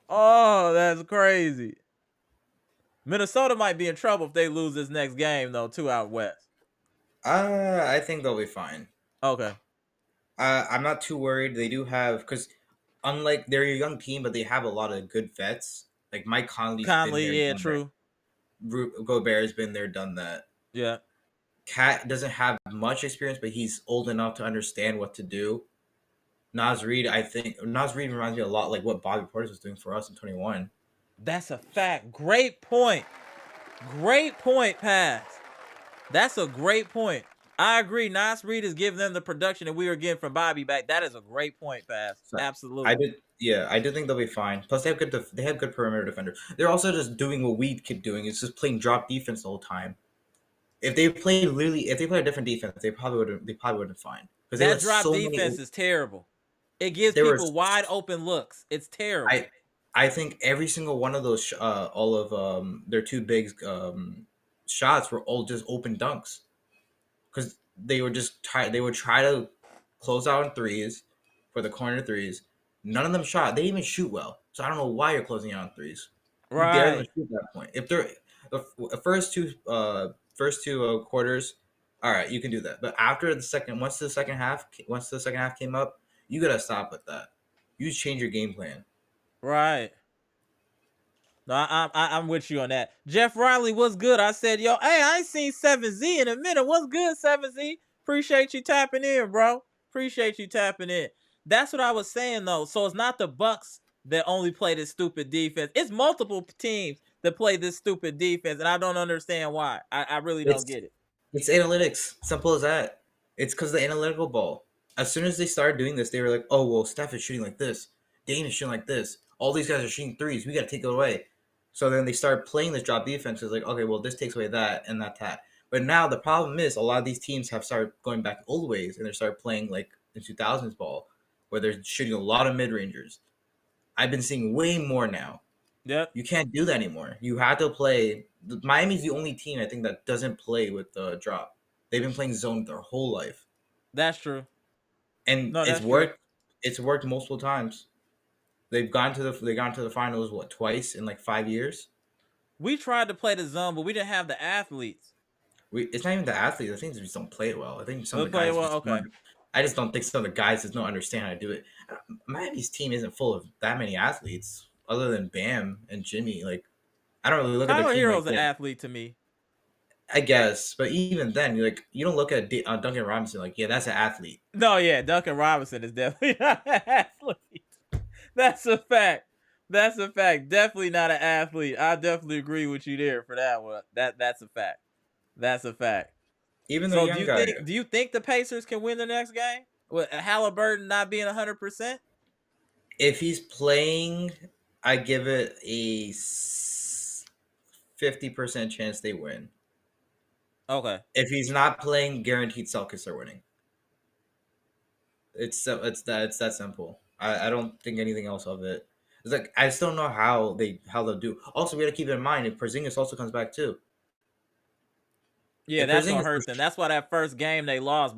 Oh, that's crazy. Minnesota might be in trouble if they lose this next game, though, too, out west. I think they'll be fine. Okay. I'm not too worried. They do have because unlike they're a young team, but they have a lot of good vets. Like Mike Conley's been Conley, there, yeah, done that. true. Gobert's been there, done that. Yeah. Cat doesn't have much experience, but he's old enough to understand what to do. Nas Reed, I think Nas Reed reminds me a lot like what Bobby Portis was doing for us in 21. That's a fact. Great point. Great point, Pass. That's a great point. I agree. Nas Reed is giving them the production that we were getting from Bobby back. That is a great point, Pass. So I Absolutely. did, yeah, I do think they'll be fine. Plus, they have good perimeter defenders. They're also just doing what we keep doing. It's just playing drop defense the whole time. If they played a different defense, they probably would have been fine because there were That drop so many. defense is terrible. It gives There were people wide open looks. It's terrible. I think every single one of those all of their two big shots were all just open dunks because they would try to close out on threes for the corner threes. None of them shot. They didn't even shoot well. So I don't know why you're closing out on threes. You dare them Right. to shoot that point. If they're the first two quarters, all right, you can do that. But after the second, once the second half came up, you gotta stop with that. You change your game plan. Right. No, I'm with you on that. Jeff Riley, what's good? I said, yo, hey, I ain't seen 7Z in a minute. What's good, 7Z? Appreciate you tapping in, bro. Appreciate you tapping in. That's what I was saying though. So it's not the Bucks that only play this stupid defense. It's multiple teams that play this stupid defense, and I don't understand why. I really don't It's get it. it's analytics. Simple as that. It's because the analytical ball. As soon as they started doing this, they were like, "Oh well, Steph is shooting like this. Dane is shooting like this. All these guys are shooting threes. We got to take it away." So then they started playing this drop defense. It's like, okay, well, this takes away that and that. But now the problem is a lot of these teams have started going back old ways and they started playing like the 2000s ball, where they're shooting a lot of mid rangers. I've been seeing way more now. Yep, You can't do that anymore. You have to play. Miami's the only team I think that doesn't play with the drop. They've been playing zone their whole life, that's true. and No, it's that's true. worked. It's worked multiple times. They gone to the finals what twice in like 5 years. We tried to play the zone, but we didn't have the athletes. It's not even the athletes. I think they just don't play it well. I think some We of the play guys well. just don't. Okay. I just don't think some of the guys just don't understand how to do it. Miami's team isn't full of that many athletes, other than Bam and Jimmy. Like I don't really look at their Tyler team like Hero's an that. athlete to me. I guess, but even then, you don't look at Duncan Robinson like, yeah, that's an athlete. No, yeah, Duncan Robinson is definitely not an athlete. That's a fact. That's a fact. Definitely not an athlete. I definitely agree with you there for that one. That's a fact. That's a fact. Even the So young guy, do you think the Pacers can win the next game with Halliburton not being 100%? if he's playing, I give it a 50% chance they win. Okay. If he's not playing, guaranteed Celtics are winning. It's that simple. I don't think anything else of it. It's like I still don't know how they'll do. Also, we got to keep in mind if Porzingis also comes back too. Yeah, If that's gonna Porzingis, hurt them. That's why that first game they lost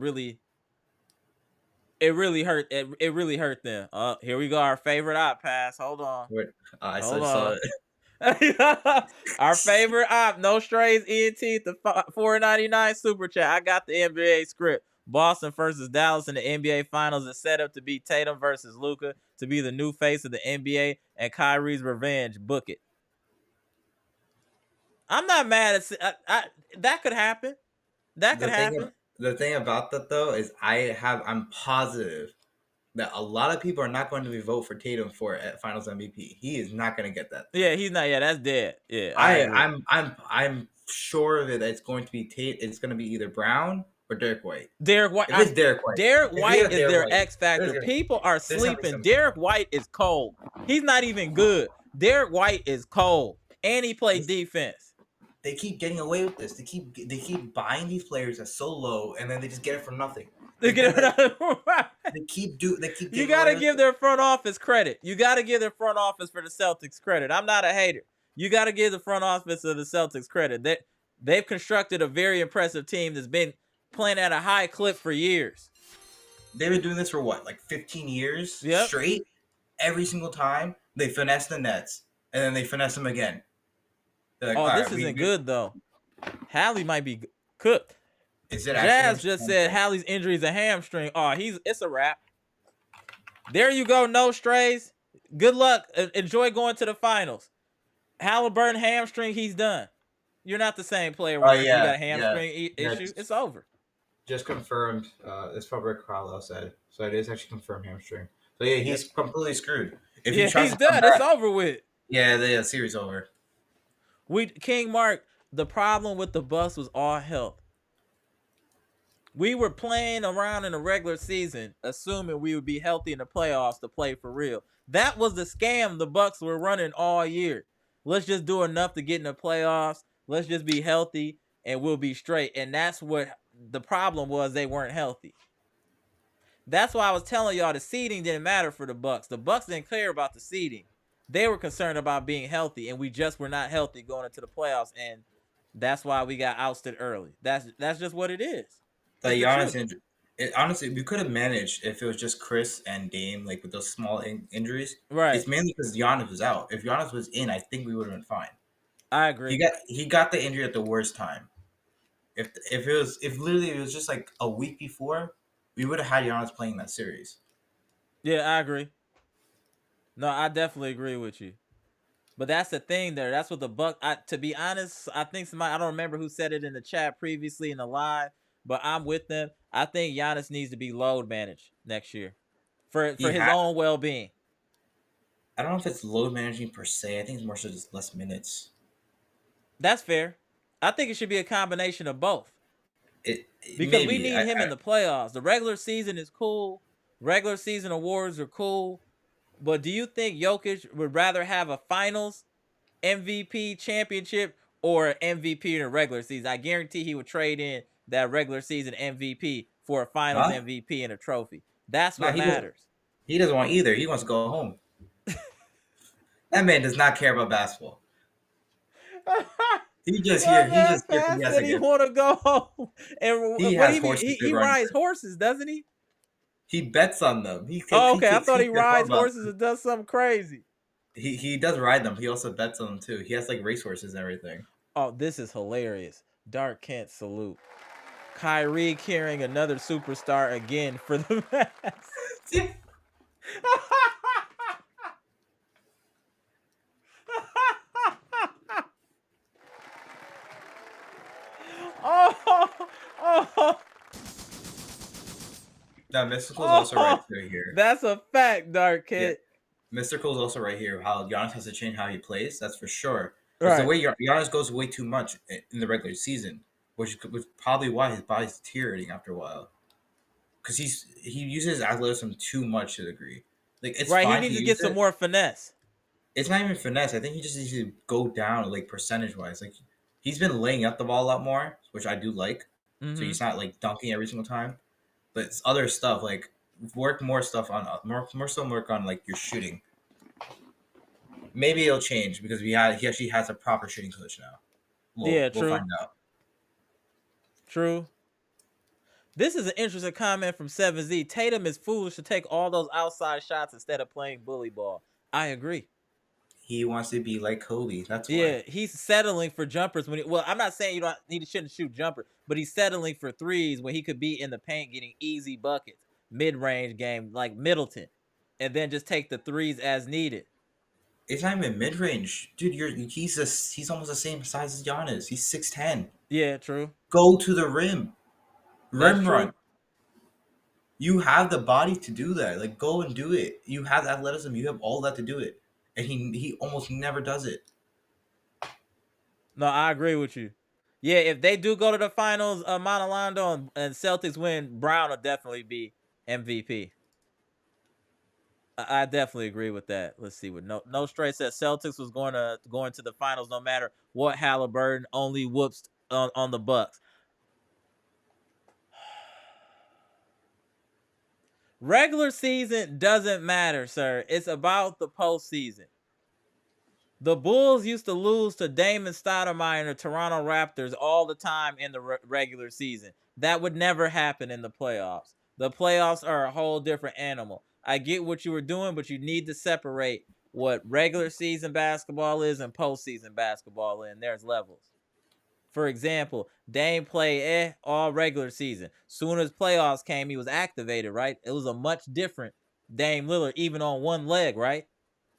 it really hurt. It really hurt them. Here we go. Our favorite op pass. Hold on. wait, I Hold saw on. it. Our favorite op, no strays, ENT, the 4.99 super chat. I got the NBA script. Boston versus Dallas in the NBA Finals is set up to be Tatum versus Luka to be the new face of the NBA and Kyrie's revenge. Book it. I'm not mad at that could happen. That could The thing, happen. the thing about that though is I'm positive that a lot of people are not going to be vote for Tatum for Finals MVP. He is not going to get that. Yeah, he's not. Yeah, that's dead. Yeah, I agree. I'm sure of it that it's going to be Tate. It's going to be either Brown or Derek White. Derek White. If it's Derek White, Derek if we White have is Derek their White, X factor. People are there's something sleeping. similar. Derek White is cold. He's not even good. Derek White is cold, and he played defense. They keep getting away with this. They keep buying these players at so low, and then they just get it for nothing. They keep you gotta give their front office credit. You gotta give their front office for the Celtics credit. I'm not a hater. You gotta give the front office of the Celtics credit. They've constructed a very impressive team that's been playing at a high clip for years. They've been doing this for what, like 15 years straight? Every single time they finesse the Nets, and then they finesse them again. Like, this isn't good though. Hallie might be cooked. Is it Jazz just said Hallie's injury is a hamstring. Oh, it's a wrap. There you go. No strays. Good luck. Enjoy going to the finals. Halliburton hamstring. He's done. You're not the same player. When you got a hamstring issue. It's over. Just confirmed. It's what Rick Carlisle said. So it is actually confirmed hamstring. So yeah, he's completely screwed. If he tries he's done. It's over with. Yeah, the series over. King Mark. The problem with the Bucks was all health. We were playing around in the regular season, assuming we would be healthy in the playoffs to play for real. That was the scam the Bucks were running all year. Let's just do enough to get in the playoffs. Let's just be healthy, and we'll be straight. And that's what the problem was. They weren't healthy. That's why I was telling y'all the seeding didn't matter for the Bucks. The Bucks didn't care about the seeding. They were concerned about being healthy, and we just were not healthy going into the playoffs, and that's why we got ousted early. That's just what it is. Like Giannis, honestly, we could have managed if it was just Chris and Dame, like with those small injuries. Right. It's mainly because Giannis was out. If Giannis was in, I think we would have been fine. I agree. He got the injury at the worst time. If literally it was just like a week before, we would have had Giannis playing that series. Yeah, I agree. No, I definitely agree with you. But that's the thing there. That's what the Buck. To be honest, I think somebody, I don't remember who said it in the chat previously in the live, but I'm with them. I think Giannis needs to be load managed next year for his own well-being. I don't know if it's load managing per se. I think it's more so just less minutes. That's fair. I think it should be a combination of both. Because we need him in the playoffs. The regular season is cool. Regular season awards are cool. But do you think Jokic would rather have a finals MVP championship or MVP in a regular season? I guarantee he would trade in that regular season MVP for a finals MVP and a trophy. That's what matters. He doesn't want either. He wants to go home. That man does not care about basketball. He just here he want to go home. And he rides horses, doesn't he? He bets on them. I thought he rides horses and does something crazy. He does ride them. He also bets on them too. He has like racehorses and everything. Oh, this is hilarious. Dark Kent salute. Kyrie carrying another superstar again for the Mavs. Now, Mystical is also right Oh, here. that's a fact, Dark Yeah, Kid. Mystical is also right here. How Giannis has to change how he plays, that's for sure. Because the Right. way Giannis goes way too much in the regular season, which was probably why his body's deteriorating after a while. Because he uses athleticism too much to the degree. Like it's Right. He fine to needs to use get some it. more finesse. It's not even finesse. I think he just needs to go down like percentage wise. Like he's been laying up the ball a lot more, which I do like. So Mm-hmm. he's not like dunking every single time. But it's other stuff like work more stuff on more so work on like your shooting. Maybe it'll change because he actually has a proper shooting coach now. Yeah, We'll true. find out. True. This is an interesting comment from 7Z. Tatum is foolish to take all those outside shots instead of playing bully ball. I agree. He wants to be like Kobe. That's why. Yeah, he's settling for jumpers when well, I'm not saying he shouldn't shoot jumper, but he's settling for threes when he could be in the paint getting easy buckets, mid-range game like Middleton, and then just take the threes as needed. It's not even mid range, dude. He's almost the same size as Giannis. He's 6'10". Yeah, true. Go to the rim, That's rim true. run. You have the body to do that. Like go and do it. You have athleticism. You have all that to do it, and he almost never does it. No, I agree with you. Yeah, if they do go to the finals, Monalando and Celtics win, Brown will definitely be MVP. I definitely agree with that. Let's see what no straight said Celtics was going to the finals no matter what. Halliburton only whoops on the Bucks. Regular season doesn't matter, sir. It's about the postseason. The Bulls used to lose to Damon Stoudemire and the Toronto Raptors all the time in the regular season. That would never happen in the playoffs. The playoffs are a whole different animal. I get what you were doing, but you need to separate what regular season basketball is and postseason basketball is, and there's levels. For example, Dame played all regular season. Soon as playoffs came, he was activated, right? It was a much different Dame Lillard, even on one leg, right?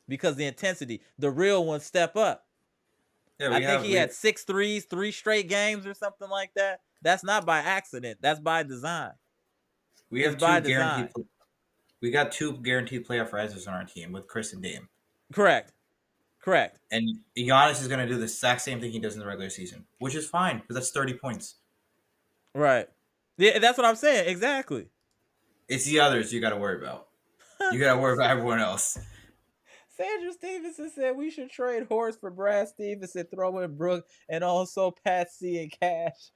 Because the intensity, the real ones step up. Yeah, I we think have he we had 6 threes, 3 straight games or something like that. That's not by accident. That's by design. we It's have by two design. guaranteed. We got two guaranteed playoff rises on our team with Chris and Dame. Correct. Correct. And Giannis is going to do the exact same thing he does in the regular season, which is fine because that's 30 points. Right. Yeah, that's what I'm saying. Exactly. It's the others you got to worry about. You got to worry about everyone else. Sandra Stevenson said we should trade Horse for Brad Stevenson, throw in Brooke, and also Patsy and Cash.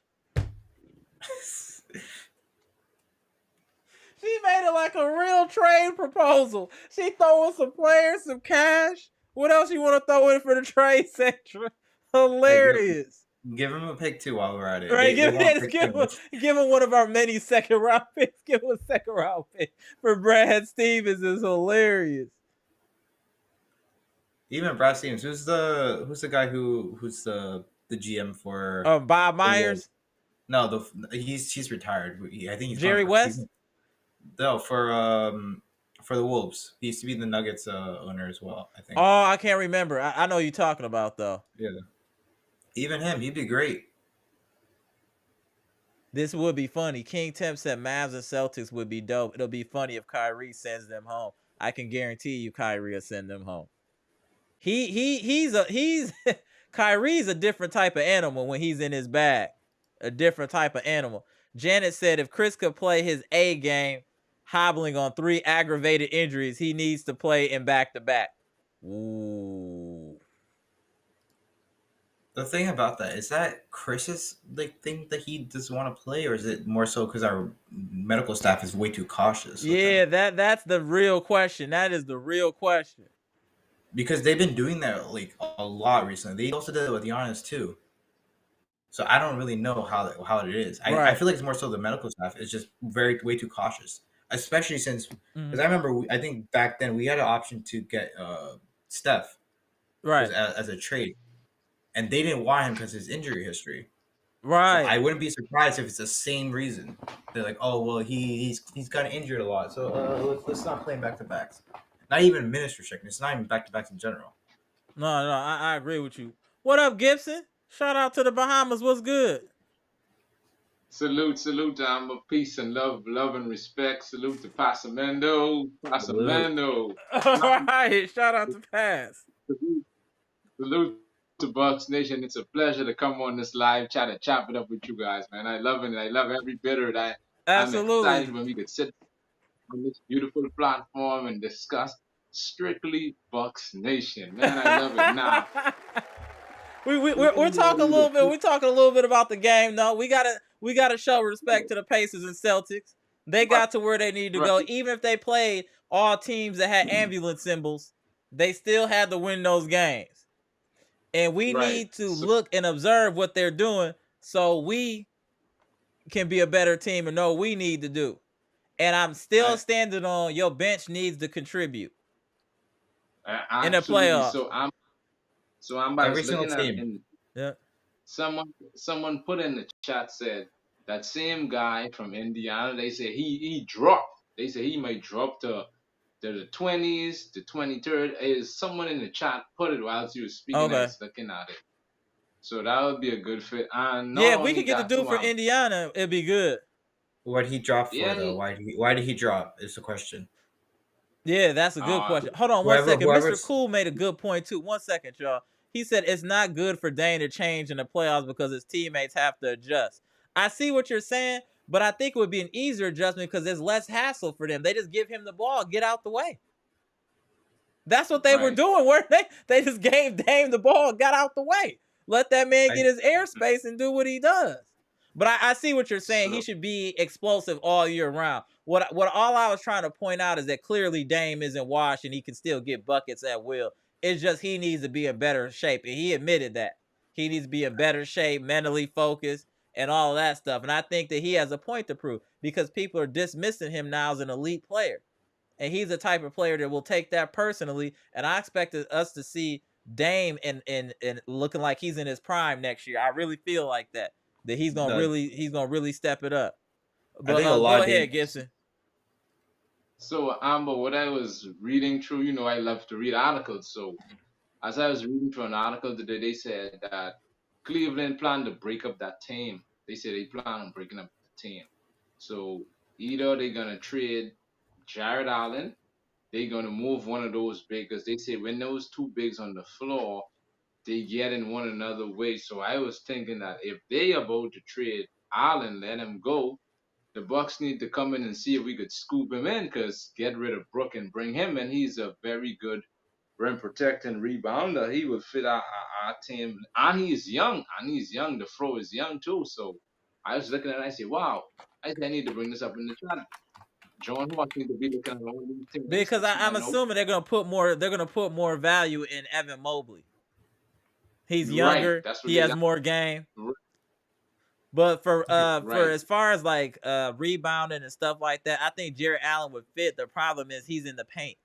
She made it like a real trade proposal. She throwing some players, some cash. What else you want to throw in for the trade, Sandra? Hey, Hilarious. give him a pick too while we're at it. Right, They want pick give too him, much. give him one of our many second round picks. Give him a second round pick for Brad Stevens is hilarious. Even Brad Stevens, who's the guy who's the GM for Bob the Wolves? Myers, No, he's retired. I think he's gone Jerry West. no for the Wolves. He used to be the Nuggets owner as well. I think. Oh, I can't remember. I know you're talking about though. Yeah. Even him, he'd be great. This would be funny. King Temp said Mavs and Celtics would be dope. It'll be funny if Kyrie sends them home. I can guarantee you Kyrie will send them home. He's Kyrie's a different type of animal when he's in his bag. A different type of animal. Janet said if Chris could play his A game, hobbling on 3 aggravated injuries, he needs to play in back-to-back. Ooh. The thing about that is that Chris's like thing that he doesn't want to play, or is it more so because our medical staff is way too cautious with him? Yeah, that's the real question. That is the real question. Because they've been doing that like a lot recently. They also did it with Giannis too. So I don't really know how it is. I Right. feel like it's more so the medical staff is just way too cautious, especially since because Mhm. I remember I think back then we had an option to get Steph Right. as a trade, and they didn't want him because of his injury history. So Right. I wouldn't be surprised if it's the same reason. They're like, oh well, he's gotten injured a lot, so let's not play him back to backs. Not even minutes restriction. It's not even back to backs in general. No, I agree with you. What up, Gibson? Shout out to the Bahamas. What's good? Salute, peace and love and respect. Salute to Passamendo, Salute. Passamendo. All right, shout out to Pass. Salute, salute to Bucks Nation. It's a pleasure to come on this live chat and chop it up with you guys, man. I love it. I love every bit of it. I'm excited Absolutely. when we could sit on this beautiful platform and discuss strictly Bucks Nation, man. I love it. Now, We're talking a little bit. We're talking a little bit about the game, though. We gotta show respect to the Pacers and Celtics. They got to where they need to right, go. Even if they played all teams that had ambulance symbols, they still had to win those games. And we right. need to So, look and observe what they're doing so we can be a better team and know what we need to do. And I'm still I, standing on your bench needs to contribute in the absolutely. playoffs. So I'm I Every was single looking at team. in Yeah. someone put in the chat said that same guy from Indiana. They said he dropped. They said he might drop to the 20s, the 23rd. Is someone in the chat put it while you were speaking? I Okay. was looking at it. So that would be a good fit. And Yeah, not if we only could get the that, dude too. for Indiana, it'd be good. What did he drop for Yeah, though? Why did he drop? Is the question. Yeah, that's a good uh, question. Hold on one Whoever second. Mr. whoever's Cool made a good point too. 1 second, y'all. He said it's not good for Dane to change in the playoffs because his teammates have to adjust. I see what you're saying, but I think it would be an easier adjustment because there's less hassle for them. They just give him the ball, get out the way. That's what they were right. doing, weren't they? They just gave Dame the ball, got out the way. Let that man I get his airspace and do what he does. But I see what you're saying. He So should be explosive all year round. What all I was trying to point out is that clearly Dame isn't washed and he can still get buckets at will. It's just he needs to be in better shape. And he admitted that. He needs to be in better shape, mentally focused, and all of that stuff. And I think that he has a point to prove because people are dismissing him now as an elite player. And he's the type of player that will take that personally. And I expected us to see Dame and looking like he's in his prime next year. I really feel like that. That the he's gonna really step it up. I But think a lot go of ahead, things. Gibson. Amber, what I was reading through, I love to read articles. So as I was reading through an article today, they said that Cleveland planned to break up that team. They said they plan on breaking up the team. So either they're gonna trade Jared Allen, they're gonna move one of those bigs. They say when those two bigs on the floor, they get in one another way. So I was thinking that if they about to trade Allen, let him go. The Bucks need to come in and see if we could scoop him in, cause get rid of Brook and bring him in. He's a very good rim protecting rebounder. He would fit our team, and he's young. And he's young. The throw is young too. So I was looking at it. I say, wow. I think I need to bring this up in the chat. John Watts need to be looking at all these things. Because I'm assuming they're gonna put more value in Evan Mobley. He's Right. younger, That's what he they. has more game. Right. But for Right. as far as like rebounding and stuff like that, I think Jared Allen would fit. The problem is he's in the paint.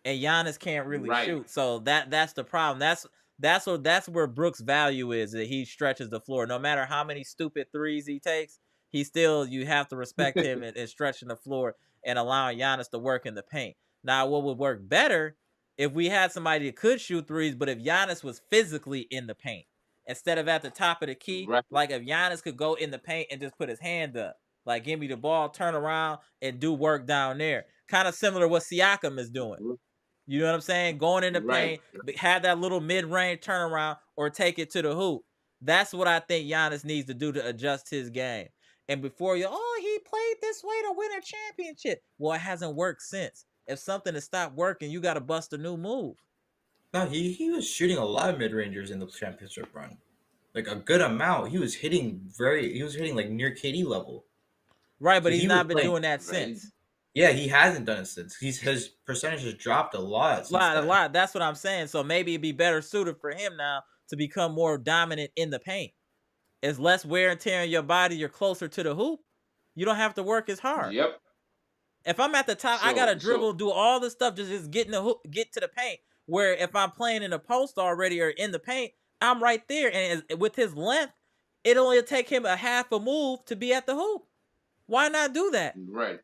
And Giannis can't really Right. shoot. So that's the problem. That's where Brooks' value is, that he stretches the floor. No matter how many stupid threes he takes, you have to respect him and stretching the floor and allowing Giannis to work in the paint. Now, what would work better if we had somebody that could shoot threes, but if Giannis was physically in the paint instead of at the top of the key, Right. like if Giannis could go in the paint and just put his hand up, like give me the ball, turn around and do work down there. Kind of similar to what Siakam is doing. You know what I'm saying? Going in the Right. paint, have that little mid-range turnaround or take it to the hoop. That's what I think Giannis needs to do to adjust his game. And before he played this way to win a championship. Well, it hasn't worked since. If something has stopped working, you got to bust a new move. No, he was shooting a lot of mid rangers in the championship run. Like a good amount. He was hitting like near KD level. Right, but So he's he was not been playing. doing that Right. since. Yeah, he hasn't done it since. His percentage has dropped a lot since A then. lot. That's what I'm saying. So maybe it'd be better suited for him now to become more dominant in the paint. It's less wear and tear in your body. You're closer to the hoop. You don't have to work as hard. Yep. If I'm at the top, I gotta So dribble, do all the stuff, just get in the hook, get to the paint. Where if I'm playing in the post already or in the paint, I'm right there, and with his length, it only take him a half a move to be at the hoop. Why not do that? right.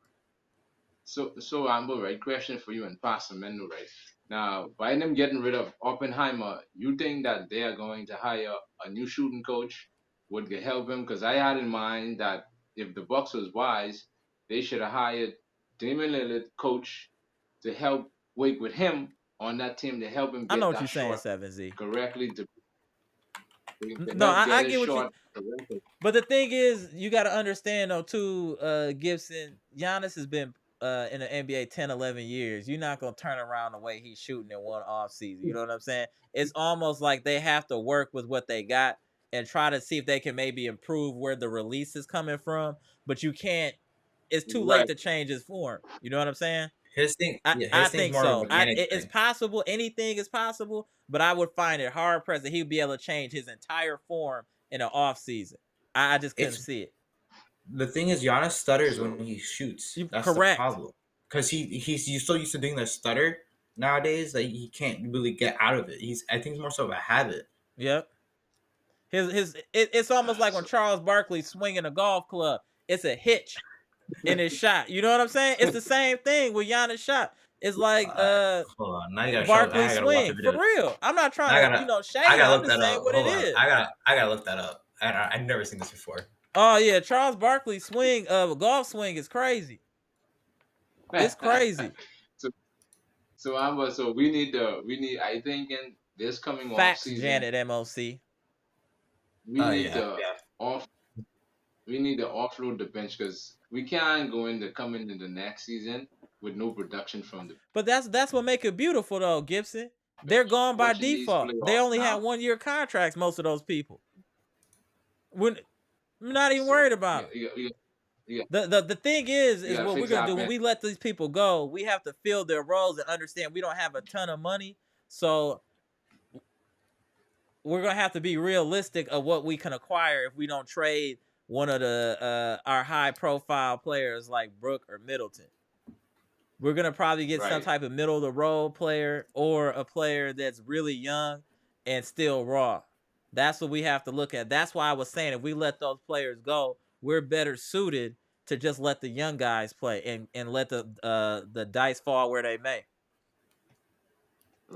So Amber, right? Question for you and Pastor Mendo, right? Now, by them getting rid of Oppenheimer, you think that they are going to hire a new shooting coach? would help him because I had in mind that if the Bucks was wise, they should have hired Damian Lillard, coach, to help work with him on that team to help him I know get what that you're saying, shot 7Z. correctly to No, help I get his get what you. shot correctly. But the thing is, you got to understand though too, Gibson. Giannis has been in the NBA 10, 11 years. You're not gonna turn around the way he's shooting in one off season. You know what I'm saying? It's almost like they have to work with what they got and try to see if they can maybe improve where the release is coming from. But you can't. It's too late Right. to change his form. You know what I'm saying? His thing, yeah, I his thing's think more of a so. mechanics It's thing. possible. Anything is possible, but I would find it hard pressed that he would be able to change his entire form in an off season. I just couldn't It's see it. the thing is, Giannis stutters when So he shoots. You That's the correct. problem. Because he's so used to doing the stutter nowadays that he can't really get out of it. I think it's more so of a habit. Yep. It's almost like when so Charles Barkley swinging a golf club. It's a hitch in his shot. You know what I'm saying? It's the same thing with Giannis' shot. It's like Hold on, now you gotta show. Now Barkley I gotta watch the swing for video. real. I'm not Now trying to I shade. gotta I'm look just that saying up. what it Hold on, is. I gotta look that up. I've never seen this before. Oh yeah, Charles Barkley swing golf swing is crazy. It's crazy. so so we need I think in this coming off Facts, season Janet MOC. we need Yeah, to yeah. off we need to offload the bench because we can't come into the next season with no production from the But that's what make it beautiful though, Gibson. They're bench. gone by Watching these default. They playoffs only have now, 1-year contracts, most of those people. We're not even so worried about them. you The thing you is gotta what we're fix gonna do that when bench. we let these people go, we have to fill their roles and understand we don't have a ton of money. So we're gonna have to be realistic of what we can acquire if we don't trade one of the our high profile players like Brook or Middleton. We're gonna probably get some Right. type of middle of the road player or a player that's really young and still raw. That's what we have to look at. That's why I was saying if we let those players go, we're better suited to just let the young guys play and let the dice fall where they may.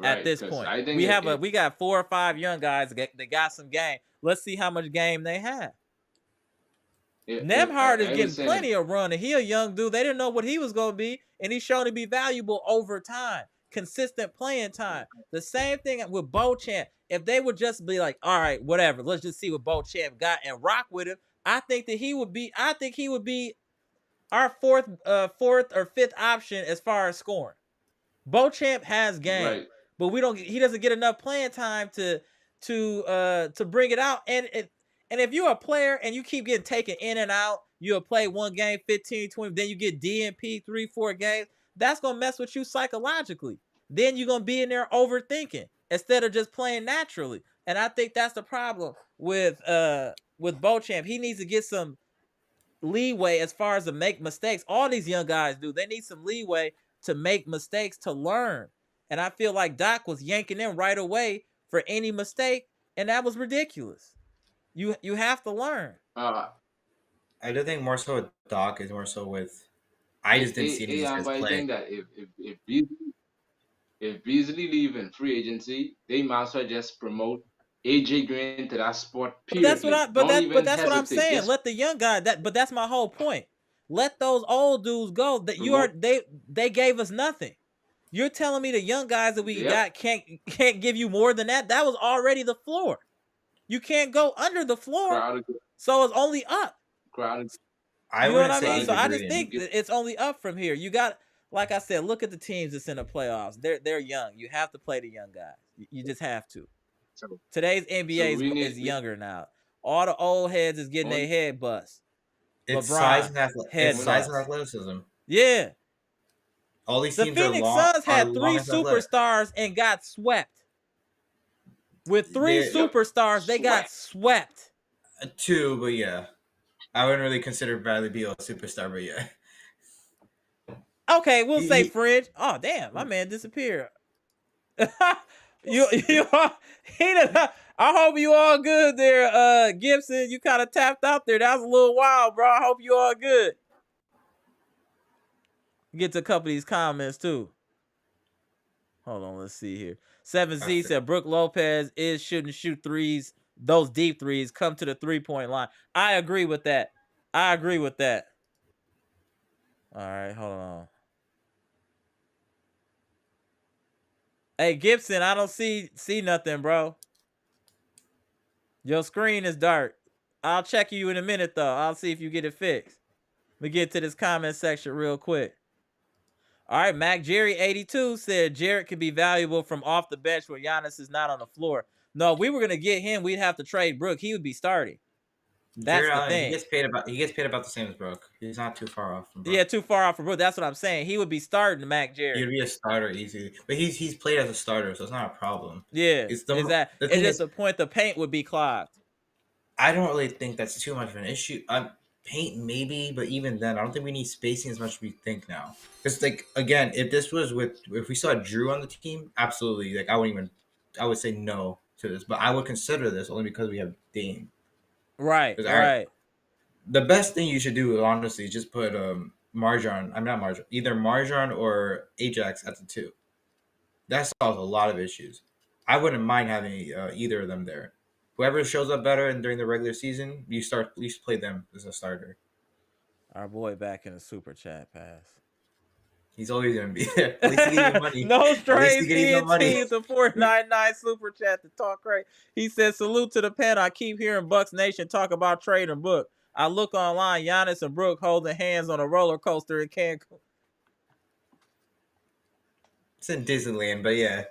At Right. this Because point, I think if we got 4 or 5 young guys that got some game. Let's see how much game they have. Nemhard is I getting was saying plenty of run, and he a young dude. They didn't know what he was gonna be, and he's shown to be valuable over time, consistent playing time. The same thing with Beauchamp. If they would just be like, all right, whatever, let's just see what Beauchamp got and rock with him. I think he would be our fourth or fifth option as far as scoring. Beauchamp has game, right. but he doesn't get enough playing time to bring it out. And if you're a player and you keep getting taken in and out, you'll play one game 15, 20, then you get DNP 3-4 games. That's gonna mess with you psychologically. Then you're gonna be in there overthinking instead of just playing naturally. And I think that's the problem with Beauchamp. He needs to get some leeway as far as to make mistakes. All these young guys do. They need some leeway to make mistakes to learn. And I feel like Doc was yanking them right away for any mistake, and that was ridiculous. You have to learn. I do think more so with Doc is more so with. I just didn't see any of these guys But I play. think that if Beasley leave in free agency, they might as well just promote AJ Green to that spot. But that's what Period. Don't even that's what I'm hesitate. saying. Just Let the young guy but that's my whole point. Let those old dudes go. That promote. they gave us nothing. You're telling me the young guys that we Yep. got can't give you more than that? That was already the floor. You can't go under the floor. Crowd, So it's only up. crowd. I You know what wouldn't I say mean? So AJ I just Green. think it's only up from here. You got, like I said, look at the teams that's in the playoffs. They're young. You have to play the young guys. You just have to. So, Today's NBA we is younger now. All the old heads is getting their head bust. It's size LeBron, and head it's size and bust. athleticism. Yeah. All these The teams Phoenix Suns are had 3 long and athletic. superstars and got swept. With 3 They, superstars, they got swept. 2, but yeah. I wouldn't really consider Bradley Beal a superstar, but yeah. Okay, we'll say Fringe. Oh damn, my man disappeared. you he I hope you all good there, Gibson. You kind of tapped out there. That was a little wild, bro. I hope you all good. Get to a couple of these comments too. Hold on, let's see here. 7Z said Brook Lopez is shouldn't shoot threes those deep threes, come to the 3-point line. I agree with that. All right, hold on. Hey, Gibson, I don't see nothing, bro. Your screen is dark. I'll check you in a minute, though. I'll see if you get it fixed. Let me get to this comment section real quick. All right, Mac Jerry 82 said Jarrett could be valuable from off the bench where Giannis is not on the floor. No, if we were gonna get him, we'd have to trade Brook. He would be starting. That's Jared the Allen, thing. he gets paid about the same as Brook. He's not too far off from Brook. Yeah, too far off for Brook. That's what I'm saying. He would be starting Mac Jerry. He'd be a starter easily, but he's played as a starter, so it's not a problem. Yeah, it's just a point. The paint would be clogged. I don't really think that's too much of an issue. Paint maybe, but even then, I don't think we need spacing as much as we think now. Because like again, if we saw Drew on the team, absolutely. Like I would say no to this, but I would consider this only because we have Dame. Right. The best thing you should do, honestly, is just put either Marjan or Ajax at the 2. That solves a lot of issues. I wouldn't mind having either of them there. Whoever shows up better and during the regular season, you at least play them as a starter. Our boy back in the super chat pass. He's always gonna be there. At least he gets money. No strays TNT the 499 super chat to talk right. He says, salute to the panel. I keep hearing Bucks Nation talk about trading Brook. I look online, Giannis and Brook holding hands on a roller coaster in Cancun. It's in Disneyland, but yeah.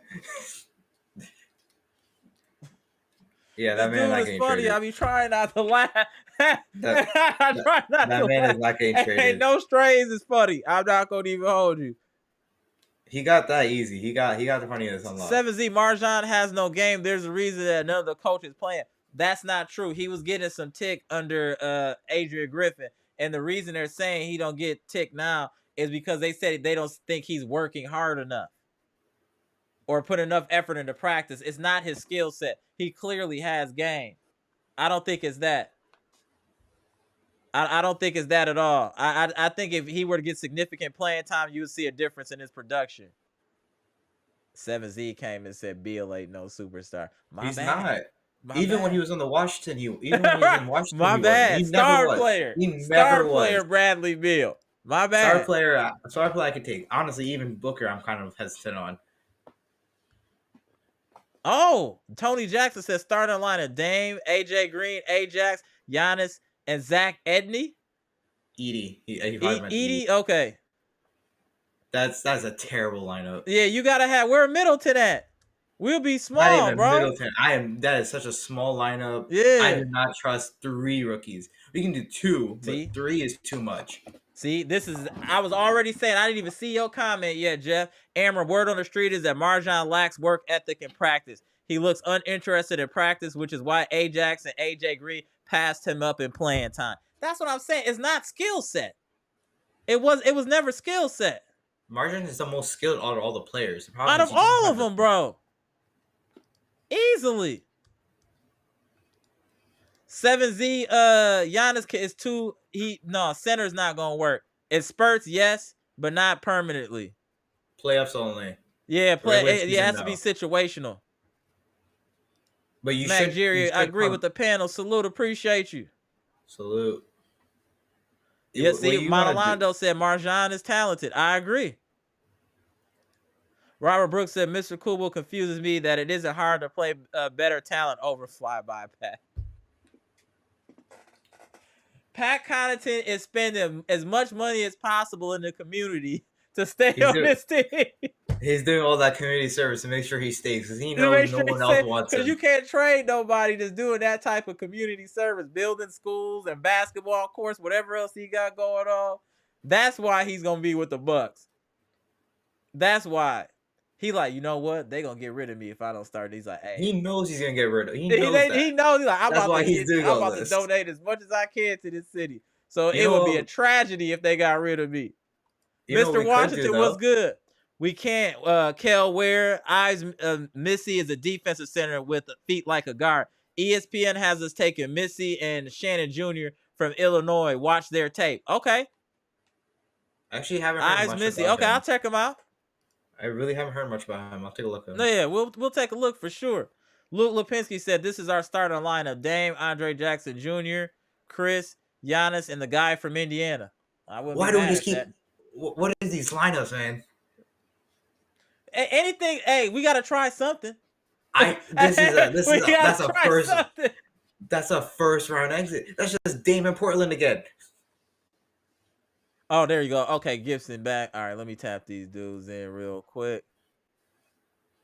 Yeah, that man not getting funny. Traded. I be trying not to laugh. That man is not getting traded. Hey, no strays is funny. I'm not gonna even hold you. He got that easy. He got the funniness unlocked. 7Z Marjan has no game. There's a reason that none of the coaches playing. That's not true. He was getting some tick under Adrian Griffin, and the reason they're saying he don't get tick now is because they said they don't think he's working hard enough or put enough effort into practice. It's not his skill set. He clearly has game. I don't think it's that. I don't think it's that at all. I think if he were to get significant playing time, you would see a difference in his production. 7Z came and said Beal ain't no superstar. He's not. Even when he was on the Washington, he was in Washington. My bad. He Star never player. Was. He Star never player was. Bradley Beal. My bad. Star player I could take. Honestly, even Booker I'm kind of hesitant on. Oh, Tony Jackson says starting line of Dame, AJ Green, Ajax, Giannis, and Zach Edney. Edie. Okay. That's a terrible lineup. Yeah, you gotta have. Where Middleton at? We'll be small, not even bro. Middleton. That is such a small lineup. Yeah. I do not trust 3 rookies. We can do 2, but 3 is too much. See, I was already saying, I didn't even see your comment yet, Jeff. Amber, word on the street is that Marjan lacks work ethic and practice. He looks uninterested in practice, which is why Ajax and AJ Green passed him up in playing time. That's what I'm saying. It's not skill set. It was never skill set. Marjan is the most skilled out of all the players. Out of all of them, bro. Easily. 7Z, Giannis is too. Center's not gonna work. It spurts, yes, but not permanently. Playoffs only. Yeah, it has to be situational. But you Mac Jerry, I agree with the panel. Salute, appreciate you. Salute. Yeah, see, Monolando said Marjan is talented. I agree. Robert Brooks said Mr. Kubo confuses me that it isn't hard to play better talent over fly-by Pat. Pat Connaughton is spending as much money as possible in the community to stay on this team. He's doing all that community service to make sure he stays because he knows no one else wants him. Because you can't trade nobody that's doing that type of community service, building schools and basketball courts, whatever else he got going on. That's why he's going to be with the Bucks. That's why. He like, you know what? They gonna get rid of me if I don't start. He's like, hey. He knows he's gonna get rid of. He knows. He's like, I'm about to donate as much as I can to this city. So it would be a tragedy if they got rid of me. Mr. Washington was good. We can't. Kel Ware, eyes. Missy is a defensive center with feet like a guard. ESPN has us taking Missy and Shannon Jr. from Illinois. Watch their tape. Okay. Actually, haven't heard much Missy. About okay, him. I'll check him out. I really haven't heard much about him. I'll take a look at him. No, yeah, we'll take a look for sure. Luke Lipinski said this is our starting lineup: Dame, Andre Jackson Jr., Chris, Giannis, and the guy from Indiana. I wouldn't be Why do we mad just at that. keep? What is these lineups, man? Anything, hey, we gotta try something. This is a We gotta that's a try first something. round exit. That's just Dame in Portland again. Oh, there you go. Okay, Gibson back. All right, let me tap these dudes in real quick.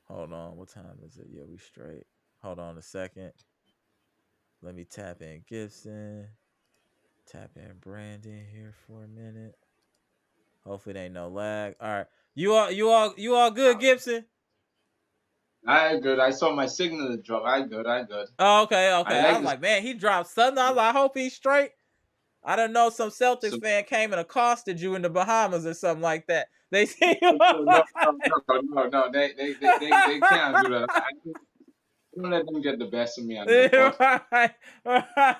Hold on. What time is it? Yeah, we straight. Hold on a second. Let me tap in Gibson. Tap in Brandon here for a minute. Hopefully it ain't no lag. All right. You all good, Gibson? I good. I saw my signal drop. I good. Oh, okay. I I like was this. like, man, he dropped something. I was like, I hope he's straight. I don't know, some Celtics So fan came and accosted you in the Bahamas or something like that. They see you. no. They can't do that. I don't let them get the best of me on the court. Right, right.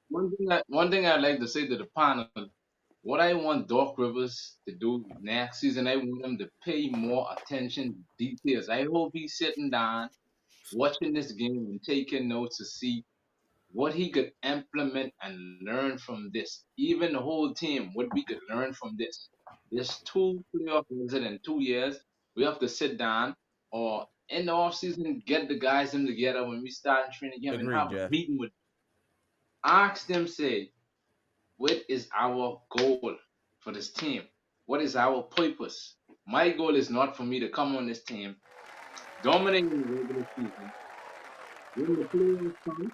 One thing I'd like to say to the panel, what I want Doc Rivers to do next season, I want him to pay more attention to details. I hope he's sitting down, watching this game and taking notes to see what he could implement and learn from this. Even the whole team, what we could learn from this. There's 2 playoff exit in 2 years. We have to sit down or in the offseason get the guys in together when we start training again and Agreed, have a Jeff. meeting with ask them, say, what is our goal for this team? What is our purpose? My goal is not for me to come on this team, dominate in the regular season. When the playoffs come,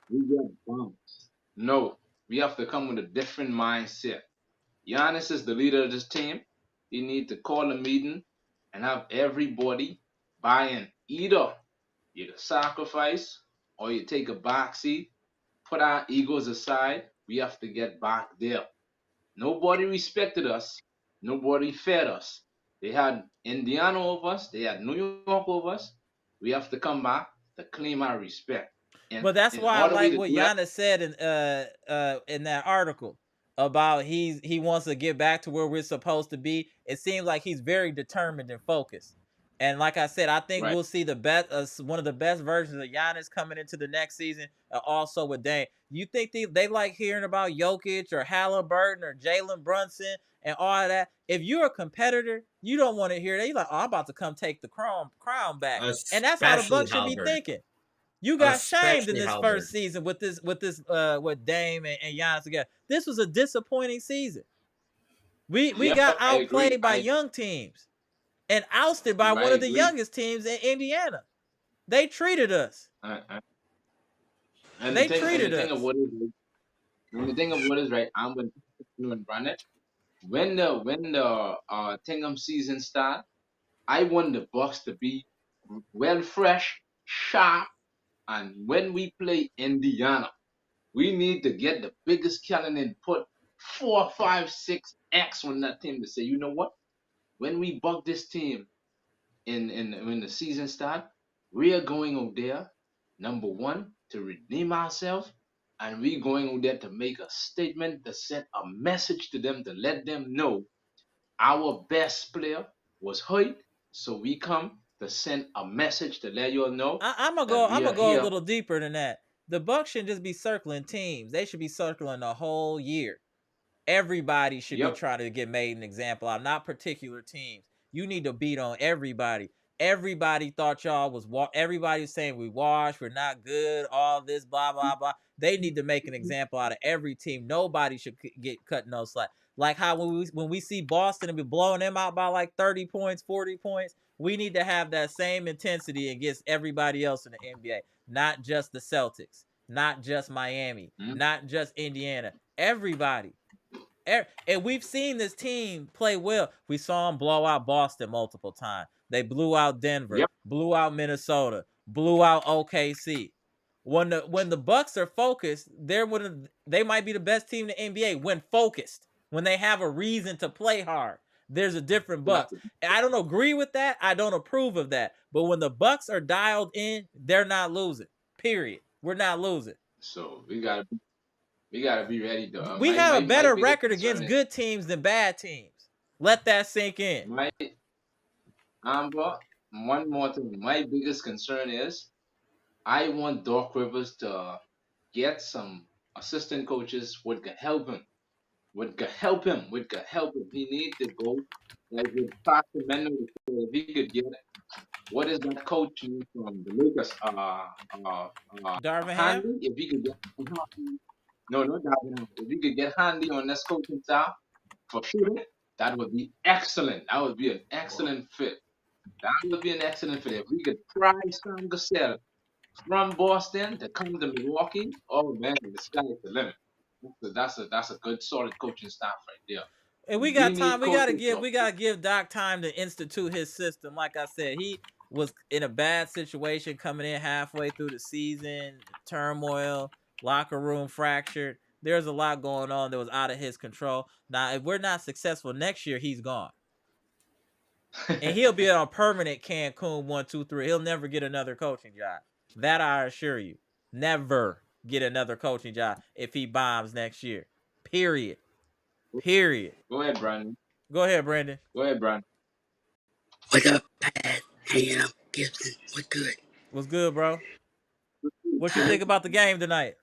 we get bounced. No, we have to come with a different mindset. Giannis is the leader of this team. He needs to call a meeting and have everybody buy in. Either you sacrifice or you take a back seat, put our egos aside. We have to get back there. Nobody respected us. Nobody fed us. They had Indiana over us. They had New York over us. We have to come back to claim our respect. And But that's in why I order we like to what do that, Giannis said in that article about he wants to get back to where we're supposed to be. It seems like he's very determined and focused. And like I said, I think right? we'll see the best one of the best versions of Giannis coming into the next season. Also with Dame, you think they like hearing about Jokic or Halliburton or Jalen Brunson and all of that? If you're a competitor, you don't want to hear that. You're like, oh, I'm about to come take the crown back, and that's how the Especially Bucks should be Halbert. thinking. You got shamed in Especially this Halbert. first season with Dame and Giannis together. This was a disappointing season. We Yep, got I agree. outplayed by young teams and ousted by I one of the agree. youngest teams in Indiana. They treated us. I, and They treated the thing of us. what is and the thing of what is right, I'm going to run it. When the Tingham season start, I want the Bucks to be well fresh, sharp, and when we play Indiana, we need to get the biggest cannon and put 4, 5, 6 X on that team to say, you know what? When we bug this team in when the season start, we are going out there, number one, to redeem ourselves, and we going out there to make a statement, to send a message to them, to let them know our best player was hurt. So we come to send a message to let you all know I'm gonna go. that I'm we gonna are go a here. little deeper than that. The Bucks shouldn't just be circling teams. They should be circling the whole year. Everybody should be Yep. trying to get made an example out, not particular teams. You need to beat on everybody. Everybody thought y'all was everybody was saying we washed, we're not good, all this, blah, blah, blah. They need to make an example out of every team. Nobody should get cut no slack. Like how when we see Boston and be blowing them out by like 30 points, 40 points, we need to have that same intensity against everybody else in the NBA, not just the Celtics, not just Miami, Mm, not just Indiana. Everybody. And we've seen this team play well. We saw them blow out Boston multiple times. They blew out Denver, yep. blew out Minnesota, blew out OKC. When the Bucks are focused, they might be the best team in the NBA when focused. When they have a reason to play hard, there's a different Bucks. Exactly. I don't agree with that. I don't approve of that. But when the Bucks are dialed in, they're not losing. Period. We're not losing. So we gotta be ready to We my, have a my better biggest record concern against is good teams than bad teams. Let that sink in. my Amber, one more thing. My biggest concern is I want Doc Rivers to get some assistant coaches would could help him. Would could help him. Would could help him. He need to go like with Pastor Menno. If he could get what is that coach name from the Lakers? Darvin Ham. Handy. If he could get no, no doubt. If he could get Handy on this coaching staff for shooting, that would be excellent. That would be an excellent fit. That would be an excellent fit. If we could pry Sam Cassell from Boston to come to Milwaukee, oh man, the sky is the limit. That's a good solid coaching staff right there. And we got We time. need We gotta coaches. give Doc time to institute his system. Like I said, he was in a bad situation coming in halfway through the season, turmoil, locker room fractured. There's a lot going on that was out of his control. Now, if we're not successful next year, he's gone. And he'll be on permanent Cancun 1, 2, 3. He'll never get another coaching job. That I assure you. Never get another coaching job if he bombs next year. Period. Period. Go ahead, Brandon. Go ahead, Brandon. Go ahead, Brandon. What up, Pat? Hey, Gibson. What's good? What's good, bro? What you think about the game tonight?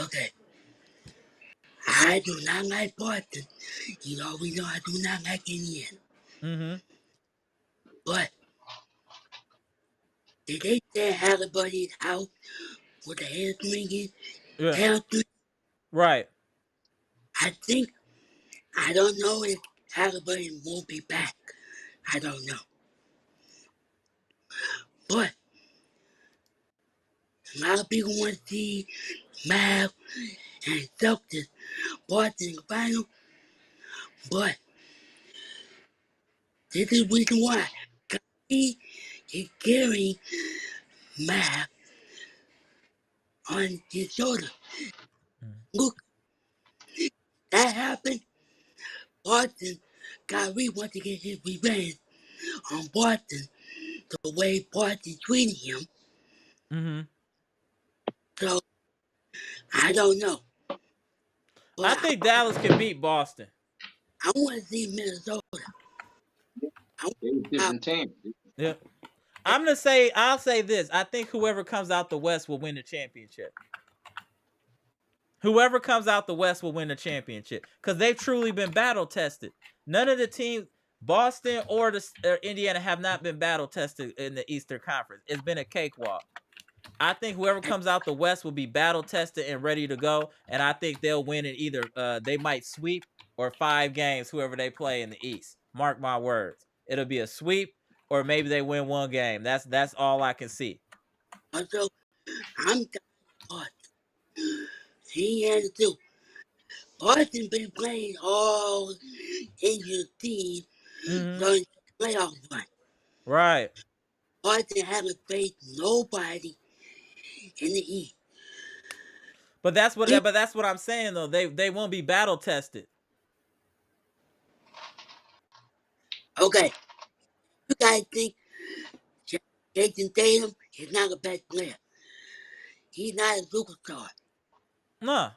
Okay. I do not like Boston. You always know I do not like Indiana. Mm-hmm. But did they say Halliburton out with the head swinging? Yeah. Right. I don't know if Halliburton won't be back. I don't know. But a lot of people want to see Mav and Celtics Boston in the final. But this is the reason why. He is carrying Mav on his shoulder. Look, that happened. Boston, Kyrie wants to get his revenge on Boston the way Boston treated him. Mm-hmm. So, I don't know. But I think Dallas can beat Boston. I want to see Minnesota. Different team. Yeah. I'll say this. I think whoever comes out the West will win the championship. Whoever comes out the West will win the championship because they've truly been battle tested. None of the teams, Boston or Indiana, have not been battle tested in the Eastern Conference. It's been a cakewalk. I think whoever comes out the West will be battle tested and ready to go, and I think they'll win in either they might sweep or 5 games, whoever they play in the East. Mark my words. It'll be a sweep or maybe they win 1 game. That's all I can see. Also, I'm Boston. He had to do. Boston been playing all Indian teams during the playoff run. Right. Boston haven't faced nobody in the East. But that's what I'm saying though. They won't be battle tested. Okay. You guys think Jason Tatum is not a best player? He's not a superstar. No.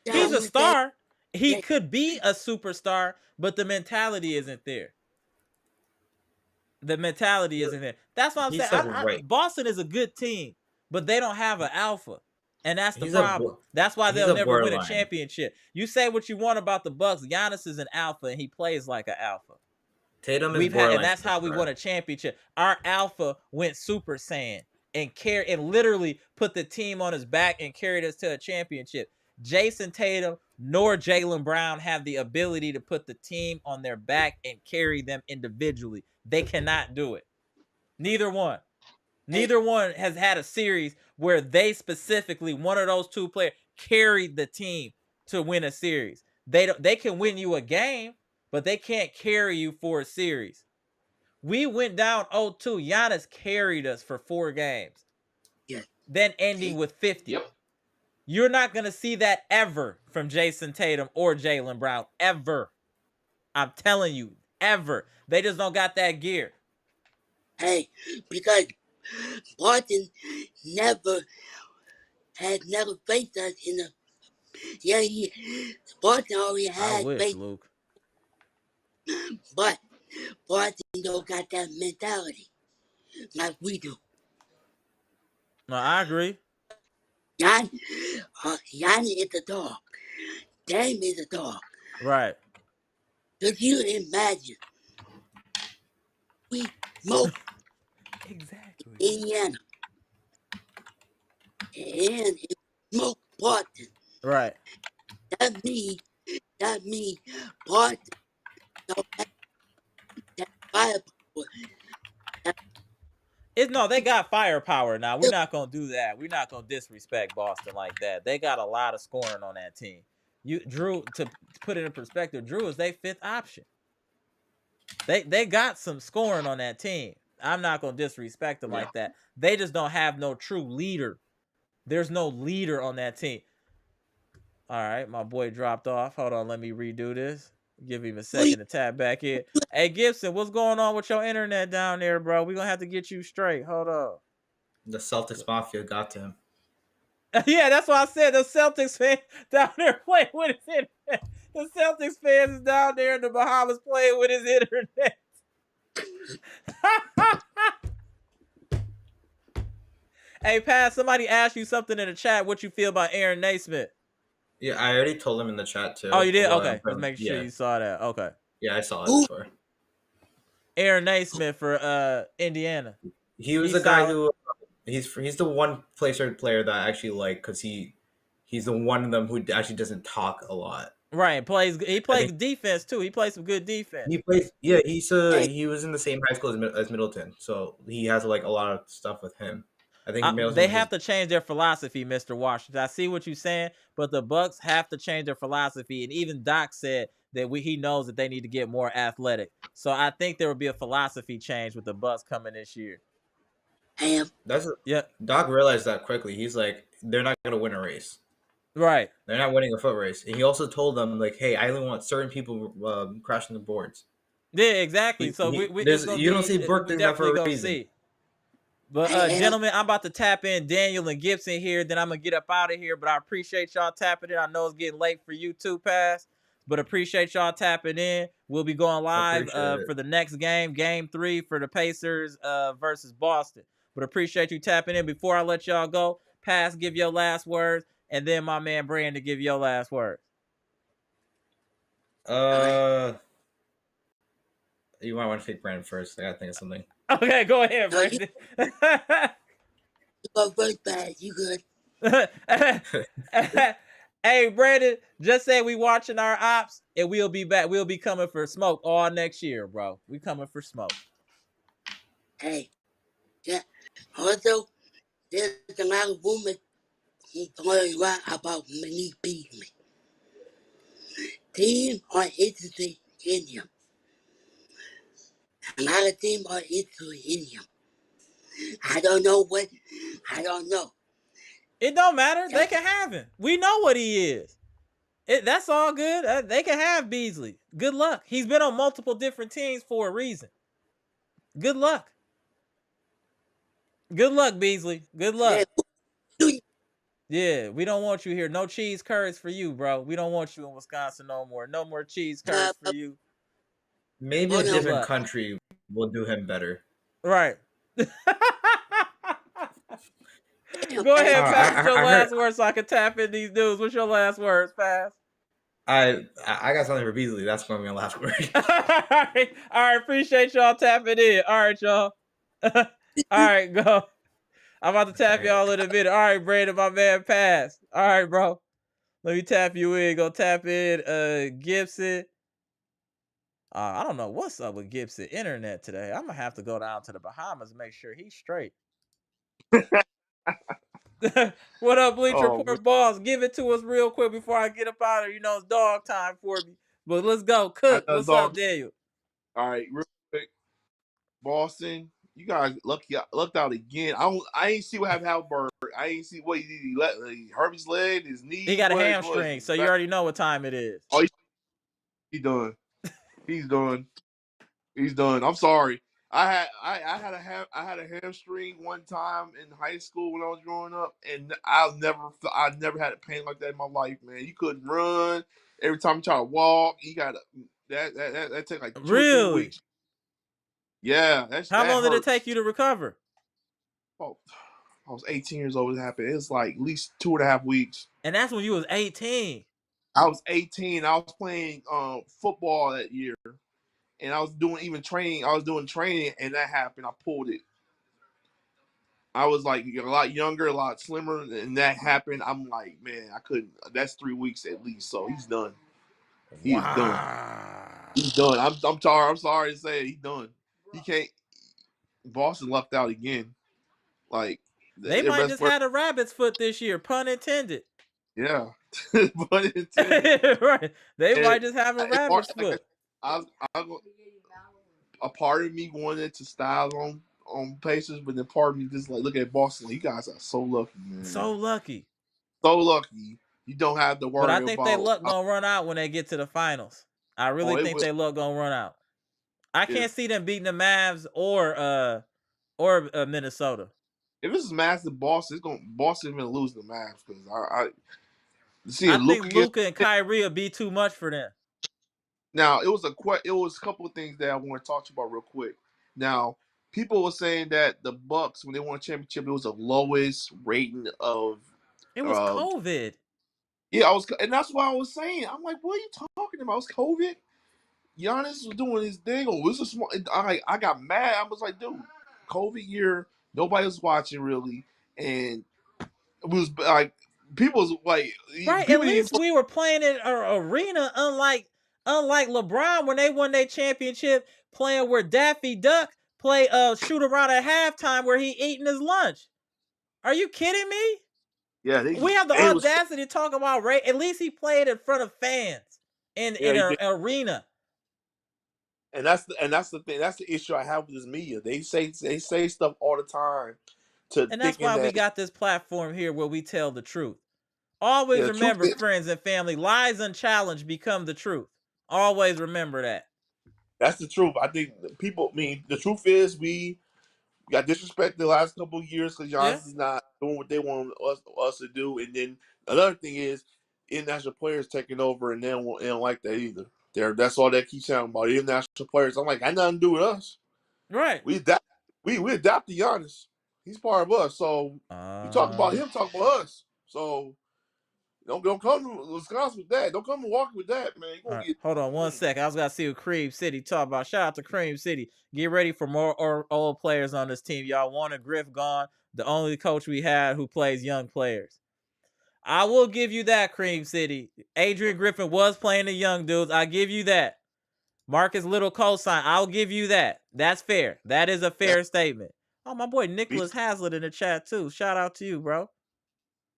He's a star. He could be a superstar, but the mentality isn't there. The mentality isn't there. That's what I'm saying. Boston is a good team, but they don't have an alpha. And that's the problem. That's why they'll never win a championship. You say what you want about the Bucks. Giannis is an alpha, and he plays like an alpha. Tatum is borderline. And that's how we won a championship. Our alpha went Super Saiyan and literally put the team on his back and carried us to a championship. Jason Tatum nor Jaylen Brown have the ability to put the team on their back and carry them individually. They cannot do it. Neither one. Neither one has had a series where they specifically, one of those 2 players, carried the team to win a series. They can win you a game, but they can't carry you for a series. We went down 0-2. Giannis carried us for 4 games. Yeah. Then ending with 50. Yep. You're not going to see that ever from Jason Tatum or Jaylen Brown. Ever. I'm telling you. Ever. They just don't got that gear. Hey, because Boston never faced us in the... Yeah, Boston already had I wish, faced... Luke. But Boston don't got that mentality like we do. No, I agree. Yanni is the dog. Dame is a dog. Right. Could you imagine? We smoke Exactly. Indiana and if we smoke Boston. Right. That means Boston don't have that firepower. No, they got firepower now. We're not gonna do that. We're not gonna disrespect Boston like that. They got a lot of scoring on that team. Drew, to put it in perspective, Drew is their fifth option. They got some scoring on that team. I'm not gonna disrespect them like that. They just don't have no true leader. There's no leader on that team. All right, my boy dropped off. Hold on, let me redo this. Give him a second to tap back in. Hey Gibson, what's going on with your internet down there, bro? We're gonna have to get you straight. Hold on. The Celtics Mafia got to him. Yeah, that's what I said. The Celtics fan down there playing with his internet. The Celtics fans is down there in the Bahamas playing with his internet. Hey, Pat, somebody asked you something in the chat. What you feel about Aaron Naismith? Yeah, I already told him in the chat too. Oh, you did? Okay. Let's make sure you saw that. Okay. Yeah, I saw it before. Aaron Naismith for Indiana. He was the guy who he's the one player that I actually like because he's the one of them who actually doesn't talk a lot. Right, he plays defense too. He plays some good defense. He was in the same high school as Middleton, so he has like a lot of stuff with him. I think they have to change their philosophy, Mr. Washington. I see what you're saying, but the Bucks have to change their philosophy. And even Doc said that he knows that they need to get more athletic. So I think there will be a philosophy change with the Bucks coming this year. Doc realized that quickly. He's like, they're not going to win a race. Right. They're not winning a foot race. And he also told them, like, hey, I only want certain people crashing the boards. Yeah, exactly. You don't see Burke doing that for a reason. See. But gentlemen, I'm about to tap in Daniel and Gibson here. Then I'm going to get up out of here. But I appreciate y'all tapping in. I know it's getting late for you too, Pass. But appreciate y'all tapping in. We'll be going live for the next game, Game 3 for the Pacers versus Boston. But appreciate you tapping in. Before I let y'all go, Pass, give your last words. And then my man Brandon give your last words. You might want to take Brandon first. I got to think of something. Okay, go ahead, Brandon. You go first, Pat. You good. Hey, Brandon, just say we watching our ops, and we'll be back. We'll be coming for smoke all next year, bro. We coming for smoke. Hey, yeah. Also, there's a lot of women going around about Monique Beasley. Teams are interested in him. A lot of teams are interested in him. I don't know. It don't matter. They can have him. We know what he is. That's all good. They can have Beasley. Good luck. He's been on multiple different teams for a reason. Good luck. Good luck, Beasley. Good luck. Yeah, we don't want you here. No cheese curds for you, bro. We don't want you in Wisconsin no more. No more cheese curds for you. Maybe a different country will do him better. Right. Go ahead, Pass your last words so I can tap in these dudes. What's your last words, Pass? I got something for Beasley. That's going to be my last word. All right. Appreciate y'all tapping in. All right, y'all. All right, go. I'm about to tap y'all in a minute. All right, Brandon, my man, Pass. All right, bro. Let me tap you in. Go tap in Gibson. I don't know what's up with Gibson internet today. I'm going to have to go down to the Bahamas and make sure he's straight. What up, Bleacher Report Boss? Give it to us real quick before I get up out of here. You know, it's dog time for me. But let's go. Cook, what's up, Daniel? All right, real quick. Boston, you guys lucked out again. I ain't see what happened to Halbert. I ain't see what he hurt his leg, his knee. He got a hamstring, so you already know what time it is. Oh, he's done. He's done. He's done. I'm sorry. I had a hamstring one time in high school when I was growing up, and I never had a pain like that in my life, man. You couldn't run. Every time you try to walk, you got that take like 2 or 3 weeks. Yeah, How that long did it take hurts. you to recover? Oh, I was 18 years old when it happened. It was like at least 2.5 weeks. And that's when you was 18. I was 18. I was playing football that year, and I was doing training. I was doing training, and that happened. I pulled it. I was like a lot younger, a lot slimmer, and that happened. I'm like, man, I couldn't. That's 3 weeks at least. So he's done. He is done. Wow. He's done. I'm sorry. I'm sorry to say it. He's done. He can't. Boston left out again. Like They their might best just player. had a rabbit's foot this year, pun intended. Yeah, but intended. Right. They And might just have a part, rabbit's like foot. I, a part of me wanted to style on Pacers, but then part of me just like look at Boston. Like, you guys are so lucky, man. So lucky. So lucky. You don't have to But I worry think they about. luck gonna run out when they get to the finals. I really Oh, it think will. they luck gonna run out. I If can't see them beating the Mavs or Minnesota. if this is massive Boston, Boston's gonna lose the Mavs because I see I it. think Luka gets Luka and Kyrie will be too much for them. now. It was a couple of things that I want to talk to you about real quick. Now, people were saying that the Bucks when they won a championship, it was the lowest rating of. It was Uh, COVID. yeah, and that's what I was saying. I'm like, what are you talking about? It's COVID. Giannis was doing his thing. Oh, this is small. I got mad. I was like, dude, COVID year, nobody was watching really, and it was like people was like Right. At people didn't. least we were playing in an arena, unlike LeBron when they won their championship, playing where Daffy Duck play shoot around at halftime where he eating his lunch. Are you kidding me? Yeah, We have the it was. audacity to talk about Ray. At least he played in front of fans Yeah, in he an did. arena. And that's the thing. That's the issue I have with this media. They say stuff all the time to And that's thinking why we that got this platform here where we tell the truth. yeah, Always the truth remember, is friends and family, lies unchallenged become the truth. Always remember that. that's the truth. I think people. I mean, the truth is we got disrespected the last couple of years because Yeah. Giannis is not doing what they want us to do. And then another thing is international players taking over, and they don't like that either. That's all they keep saying about international players. I'm like, I nothing to do with us. Right. We adapt. We adapt to Giannis. He's part of us. So you talk about him, talk about us. So don't come to Wisconsin with that. Don't come to Milwaukee with that, man. You're All gonna right, get. hold on one second. I was gonna see what Cream City talk about. Shout out to Cream City. Get ready for more old players on this team. Y'all wanted Griff gone, the only coach we had who plays young players. I will give you that, Cream City. Adrian Griffin was playing the young dudes. I give you that. Marcus Little cosign. I'll give you that. That's fair. That is a fair statement. Oh, my boy Nicholas Hazlitt in the chat too. Shout out to you, bro.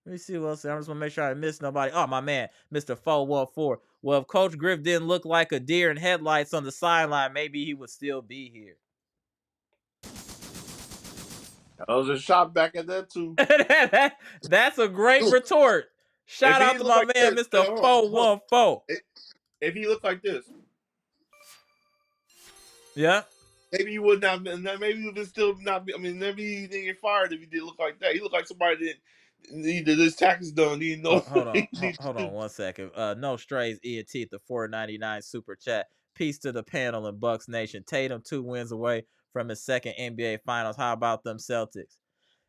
Let me see what else. I just want to make sure I miss nobody. Oh, my man, Mr. 414. Well, if Coach Griff didn't look like a deer in headlights on the sideline, maybe he would still be here. I was a shot back at that too. That's a great retort. If Shout he out to looked my like man, this, Mr. hold on. 414. If he looked like this, Yeah. maybe you would not. Maybe you would still not be. I mean, maybe he didn't get fired if he did look like that. He looked like somebody that needed his taxes done. He know. Hold on one second. No strays, ENT, the 4.99 super chat. Peace to the panel and Bucks Nation. Tatum 2 wins away from his second NBA Finals. How about them Celtics?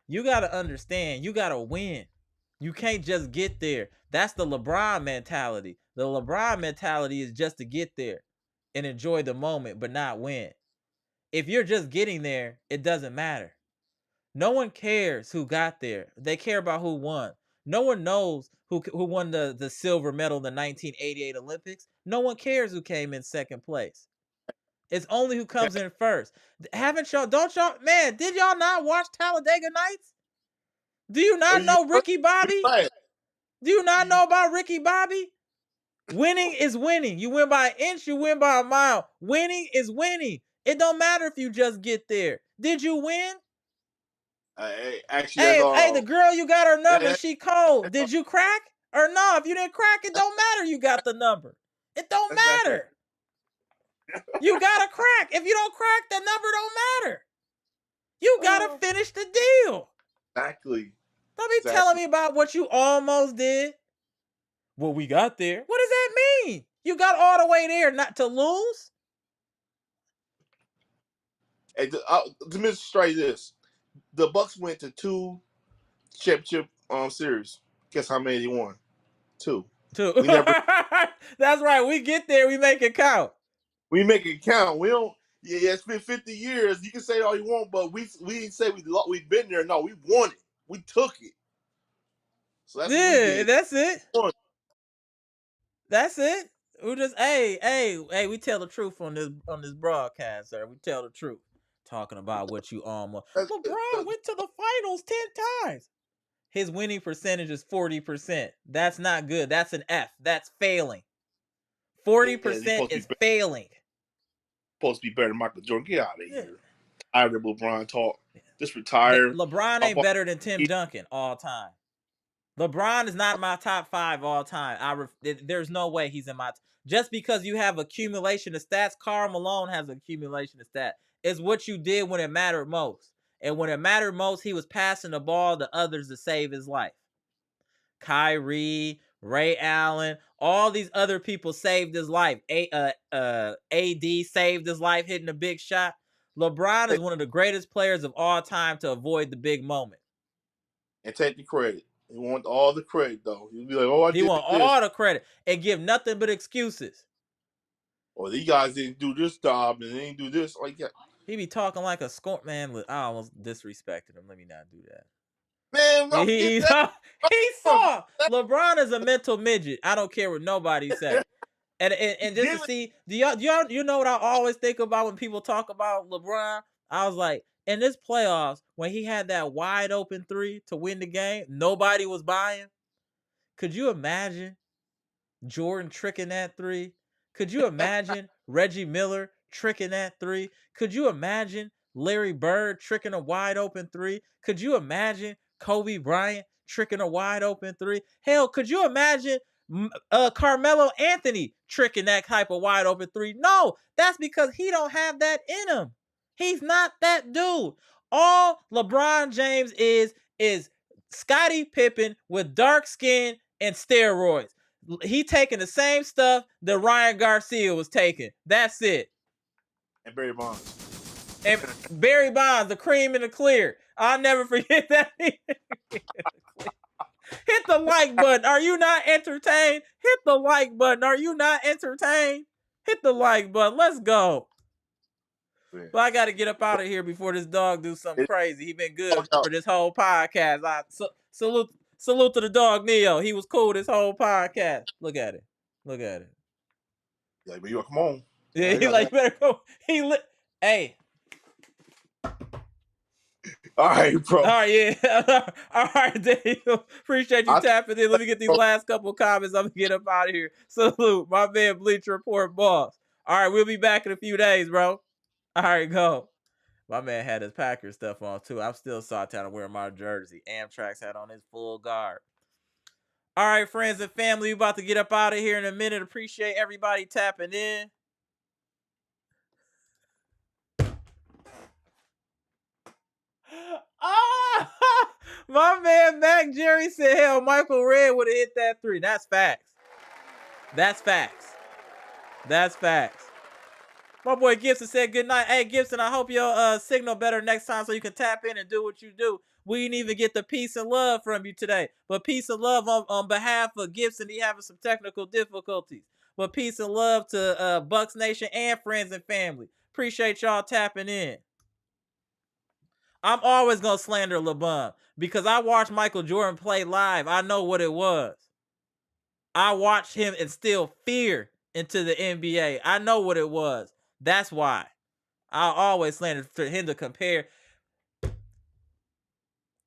You gotta understand, you gotta win. You can't just get there. That's the LeBron mentality. The LeBron mentality is just to get there and enjoy the moment, but not win. If you're just getting there, it doesn't matter. No one cares who got there. They care about who won. No one knows who won the silver medal in the 1988 Olympics. No one cares who came in second place. It's only who comes in first. Haven't y'all, don't y'all, man, did y'all not watch Talladega Nights? Do you not know Ricky Bobby? Do you not know about Ricky Bobby? Winning is winning. You win by an inch, you win by a mile. Winning is winning. It don't matter if you just get there. Did you win? Actually, Hey, the girl, you got her number. that, She cold. Did you crack? Or no, if you didn't crack, it don't matter. You got the number. It don't that's not matter. You gotta crack. If you don't crack, the number don't matter. You gotta finish the deal. exactly. Don't be telling me about what you almost did. Well, we got there. What does that mean? You got all the way there not to lose? And to demonstrate this, the Bucks went to 2 championship series. Guess how many they won? 2. Too. We never. That's right. We get there. We make it count. We make it count. We don't. Yeah, it's been 50 years. You can say all you want, but we didn't say we've been there. No, we won it. We took it. So that's what we Yeah, did. that's it. That's it. We just hey, we tell the truth on this broadcast, sir. We tell the truth. Talking about what you LeBron went to the finals 10 times. His winning percentage is 40%. That's not good. That's an F. That's failing. 40% is failing. Supposed to be better than Michael Jordan. Get out of here. Tired of LeBron talk. Just retire. LeBron ain't better than Tim Duncan all time. LeBron is not my top 5 all time. There's no way he's in my just because you have accumulation of stats. Karl Malone has accumulation of stats. It's what you did when it mattered most. And when it mattered most, he was passing the ball to others to save his life. Kyrie, Ray Allen, all these other people saved his life. AD saved his life hitting a big shot. LeBron is one of the greatest players of all time to avoid the big moment. And take the credit. He wants all the credit, though. He'll be like, "Oh, he want all the credit and give nothing but excuses." Well, these guys didn't do this job and they didn't do this. Like, yeah. He be talking like a score man. I almost disrespected him. Let me not do that. Man, he saw LeBron is a mental midget. I don't care what nobody say. And just to see, do you know what I always think about when people talk about LeBron? I was like, in this playoffs, when he had that wide open 3 to win the game, nobody was buying. Could you imagine Jordan tricking that 3? Could you imagine Reggie Miller tricking that 3? Could you imagine Larry Bird tricking a wide open 3? Could you imagine Kobe Bryant tricking a wide open 3? Hell, could you imagine Carmelo Anthony tricking that type of wide open 3? No, that's because he don't have that in him. He's not that dude. All LeBron James is Scottie Pippen with dark skin and steroids. He taking the same stuff that Ryan Garcia was taking. That's it. And Barry Bonds. And Barry Bonds, the cream in the clear. I'll never forget that. Hit the like button. Are you not entertained? Hit the like button. Are you not entertained? Hit the like button. Let's go. But I got to get up out of here before this dog do something crazy. He been good for this whole podcast. Salute to the dog, Neo. He was cool this whole podcast. Look at it. Look at it. Yeah, but you come on. Yeah, he like, better go. Hey. All right, bro. All right, yeah. All right, Daniel. Appreciate you tapping in. Let me get these last couple comments. I'm going to get up out of here. Salute. My man, Bleacher Report boss. All right, we'll be back in a few days, bro. All right, go. My man had his Packers stuff on, too. I'm still Sawtown wearing my jersey. Amtrak's hat on his full guard. All right, friends and family, we about to get up out of here in a minute. Appreciate everybody tapping in. My man Mac Jerry said, hell, Michael Redd would have hit that 3. That's facts. That's facts. That's facts. My boy Gibson said good night. Hey, Gibson, I hope your signal better next time so you can tap in and do what you do. We didn't even get the peace and love from you today. But peace and love on behalf of Gibson. He having some technical difficulties. But peace and love to Bucks Nation and friends and family. Appreciate y'all tapping in. I'm always going to slander LeBron because I watched Michael Jordan play live. I know what it was. I watched him instill fear into the NBA. I know what it was. That's why I always slander for him to compare.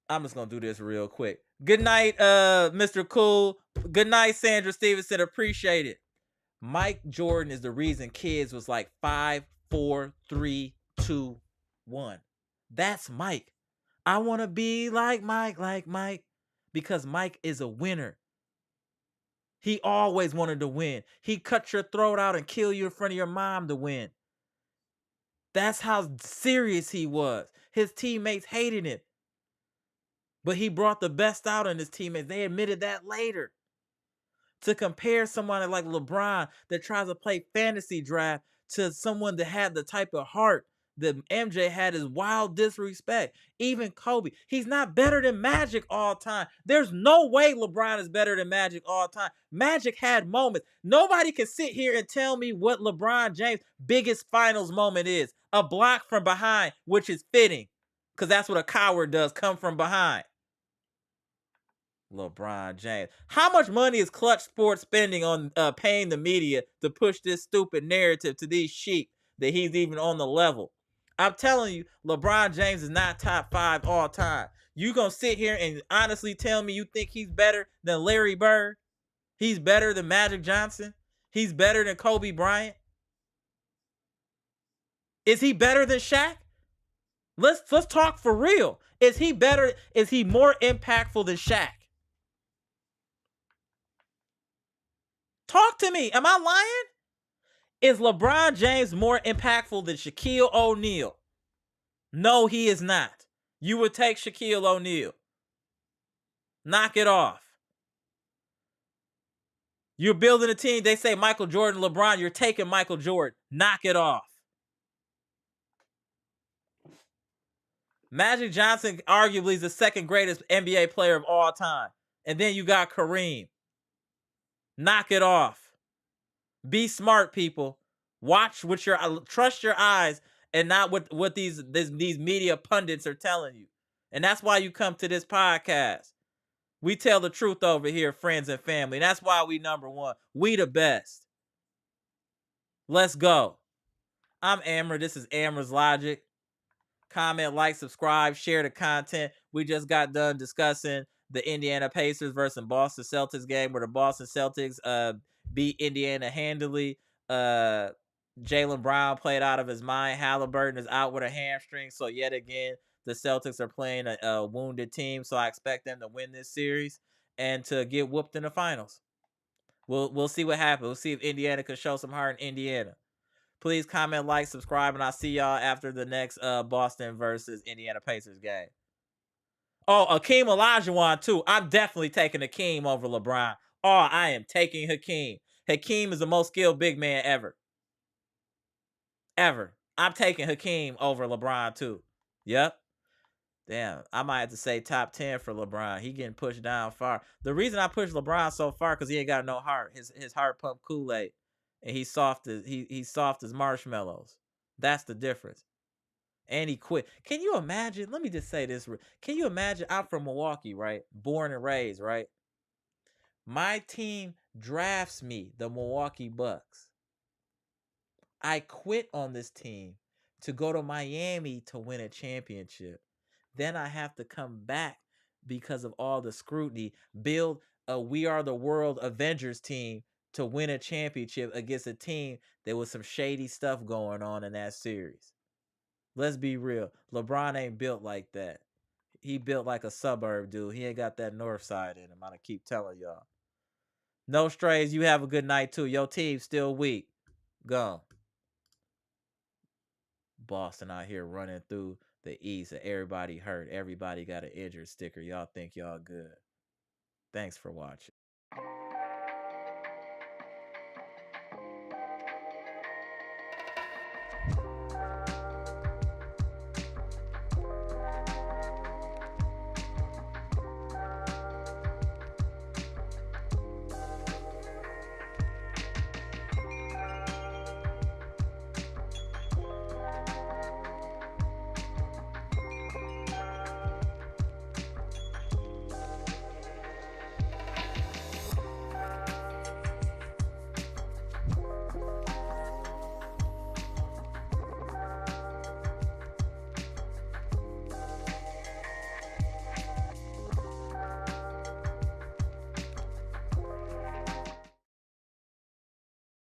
I'm just going to do this real quick. Good night, Mr. Cool. Good night, Sandra Stevenson. Appreciate it. Mike Jordan is the reason kids was like 5, 4, 3, 2, 1. That's Mike. I want to be like Mike, because Mike is a winner. He always wanted to win. He cut your throat out and kill you in front of your mom to win. That's how serious he was. His teammates hated him. But he brought the best out in his teammates. They admitted that later. To compare someone like LeBron that tries to play fantasy draft to someone that had the type of heart that MJ had is wild disrespect. Even Kobe, he's not better than Magic all time. There's no way LeBron is better than Magic all time. Magic had moments. Nobody can sit here and tell me what LeBron James' biggest finals moment is. A block from behind, which is fitting, because that's what a coward does, come from behind. LeBron James. How much money is Clutch Sports spending on paying the media to push this stupid narrative to these sheep that he's even on the level? I'm telling you, LeBron James is not top 5 all time. You gonna sit here and honestly tell me you think he's better than Larry Bird? He's better than Magic Johnson? He's better than Kobe Bryant? Is he better than Shaq? Let's talk for real. Is he better? Is he more impactful than Shaq? Talk to me. Am I lying? Is LeBron James more impactful than Shaquille O'Neal? No, he is not. You would take Shaquille O'Neal. Knock it off. You're building a team. They say Michael Jordan, LeBron. You're taking Michael Jordan. Knock it off. Magic Johnson arguably is the second greatest NBA player of all time. And then you got Kareem. Knock it off. Be smart, people. Watch what trust your eyes and not what these media pundits are telling you. And that's why you come to this podcast. We tell the truth over here, friends and family. And that's why we number one. We the best. Let's go. I'm Amber. This is Amber's Logic. Comment, like, subscribe, share the content. We just got done discussing the Indiana Pacers versus Boston Celtics game where the Boston Celtics beat Indiana handily. Jaylen Brown played out of his mind. Halliburton is out with a hamstring. So yet again, the Celtics are playing a wounded team. So I expect them to win this series and to get whooped in the finals. We'll see what happens. We'll see if Indiana can show some heart in Indiana. Please comment, like, subscribe, and I'll see y'all after the next Boston versus Indiana Pacers game. Oh, Hakeem Olajuwon, too. I'm definitely taking Hakeem over LeBron. Oh, I am taking Hakeem. Hakeem is the most skilled big man ever. Ever. I'm taking Hakeem over LeBron, too. Yep. Damn, I might have to say top 10 for LeBron. He getting pushed down far. The reason I push LeBron so far because he ain't got no heart. His heart pump Kool-Aid. And he's soft as marshmallows. That's the difference. And he quit. Can you imagine? Let me just say this. Can you imagine? I'm from Milwaukee, right? Born and raised, right? My team drafts me, the Milwaukee Bucks. I quit on this team to go to Miami to win a championship. Then I have to come back because of all the scrutiny, build a We Are the World Avengers team to win a championship against a team that was some shady stuff going on in that series. Let's be real. LeBron ain't built like that. He built like a suburb dude. He ain't got that north side in him. I'm going to keep telling y'all. No strays. You have a good night too. Your team's still weak. Gone. Boston out here running through the East. Everybody hurt. Everybody got an injured sticker. Y'all think y'all good. Thanks for watching.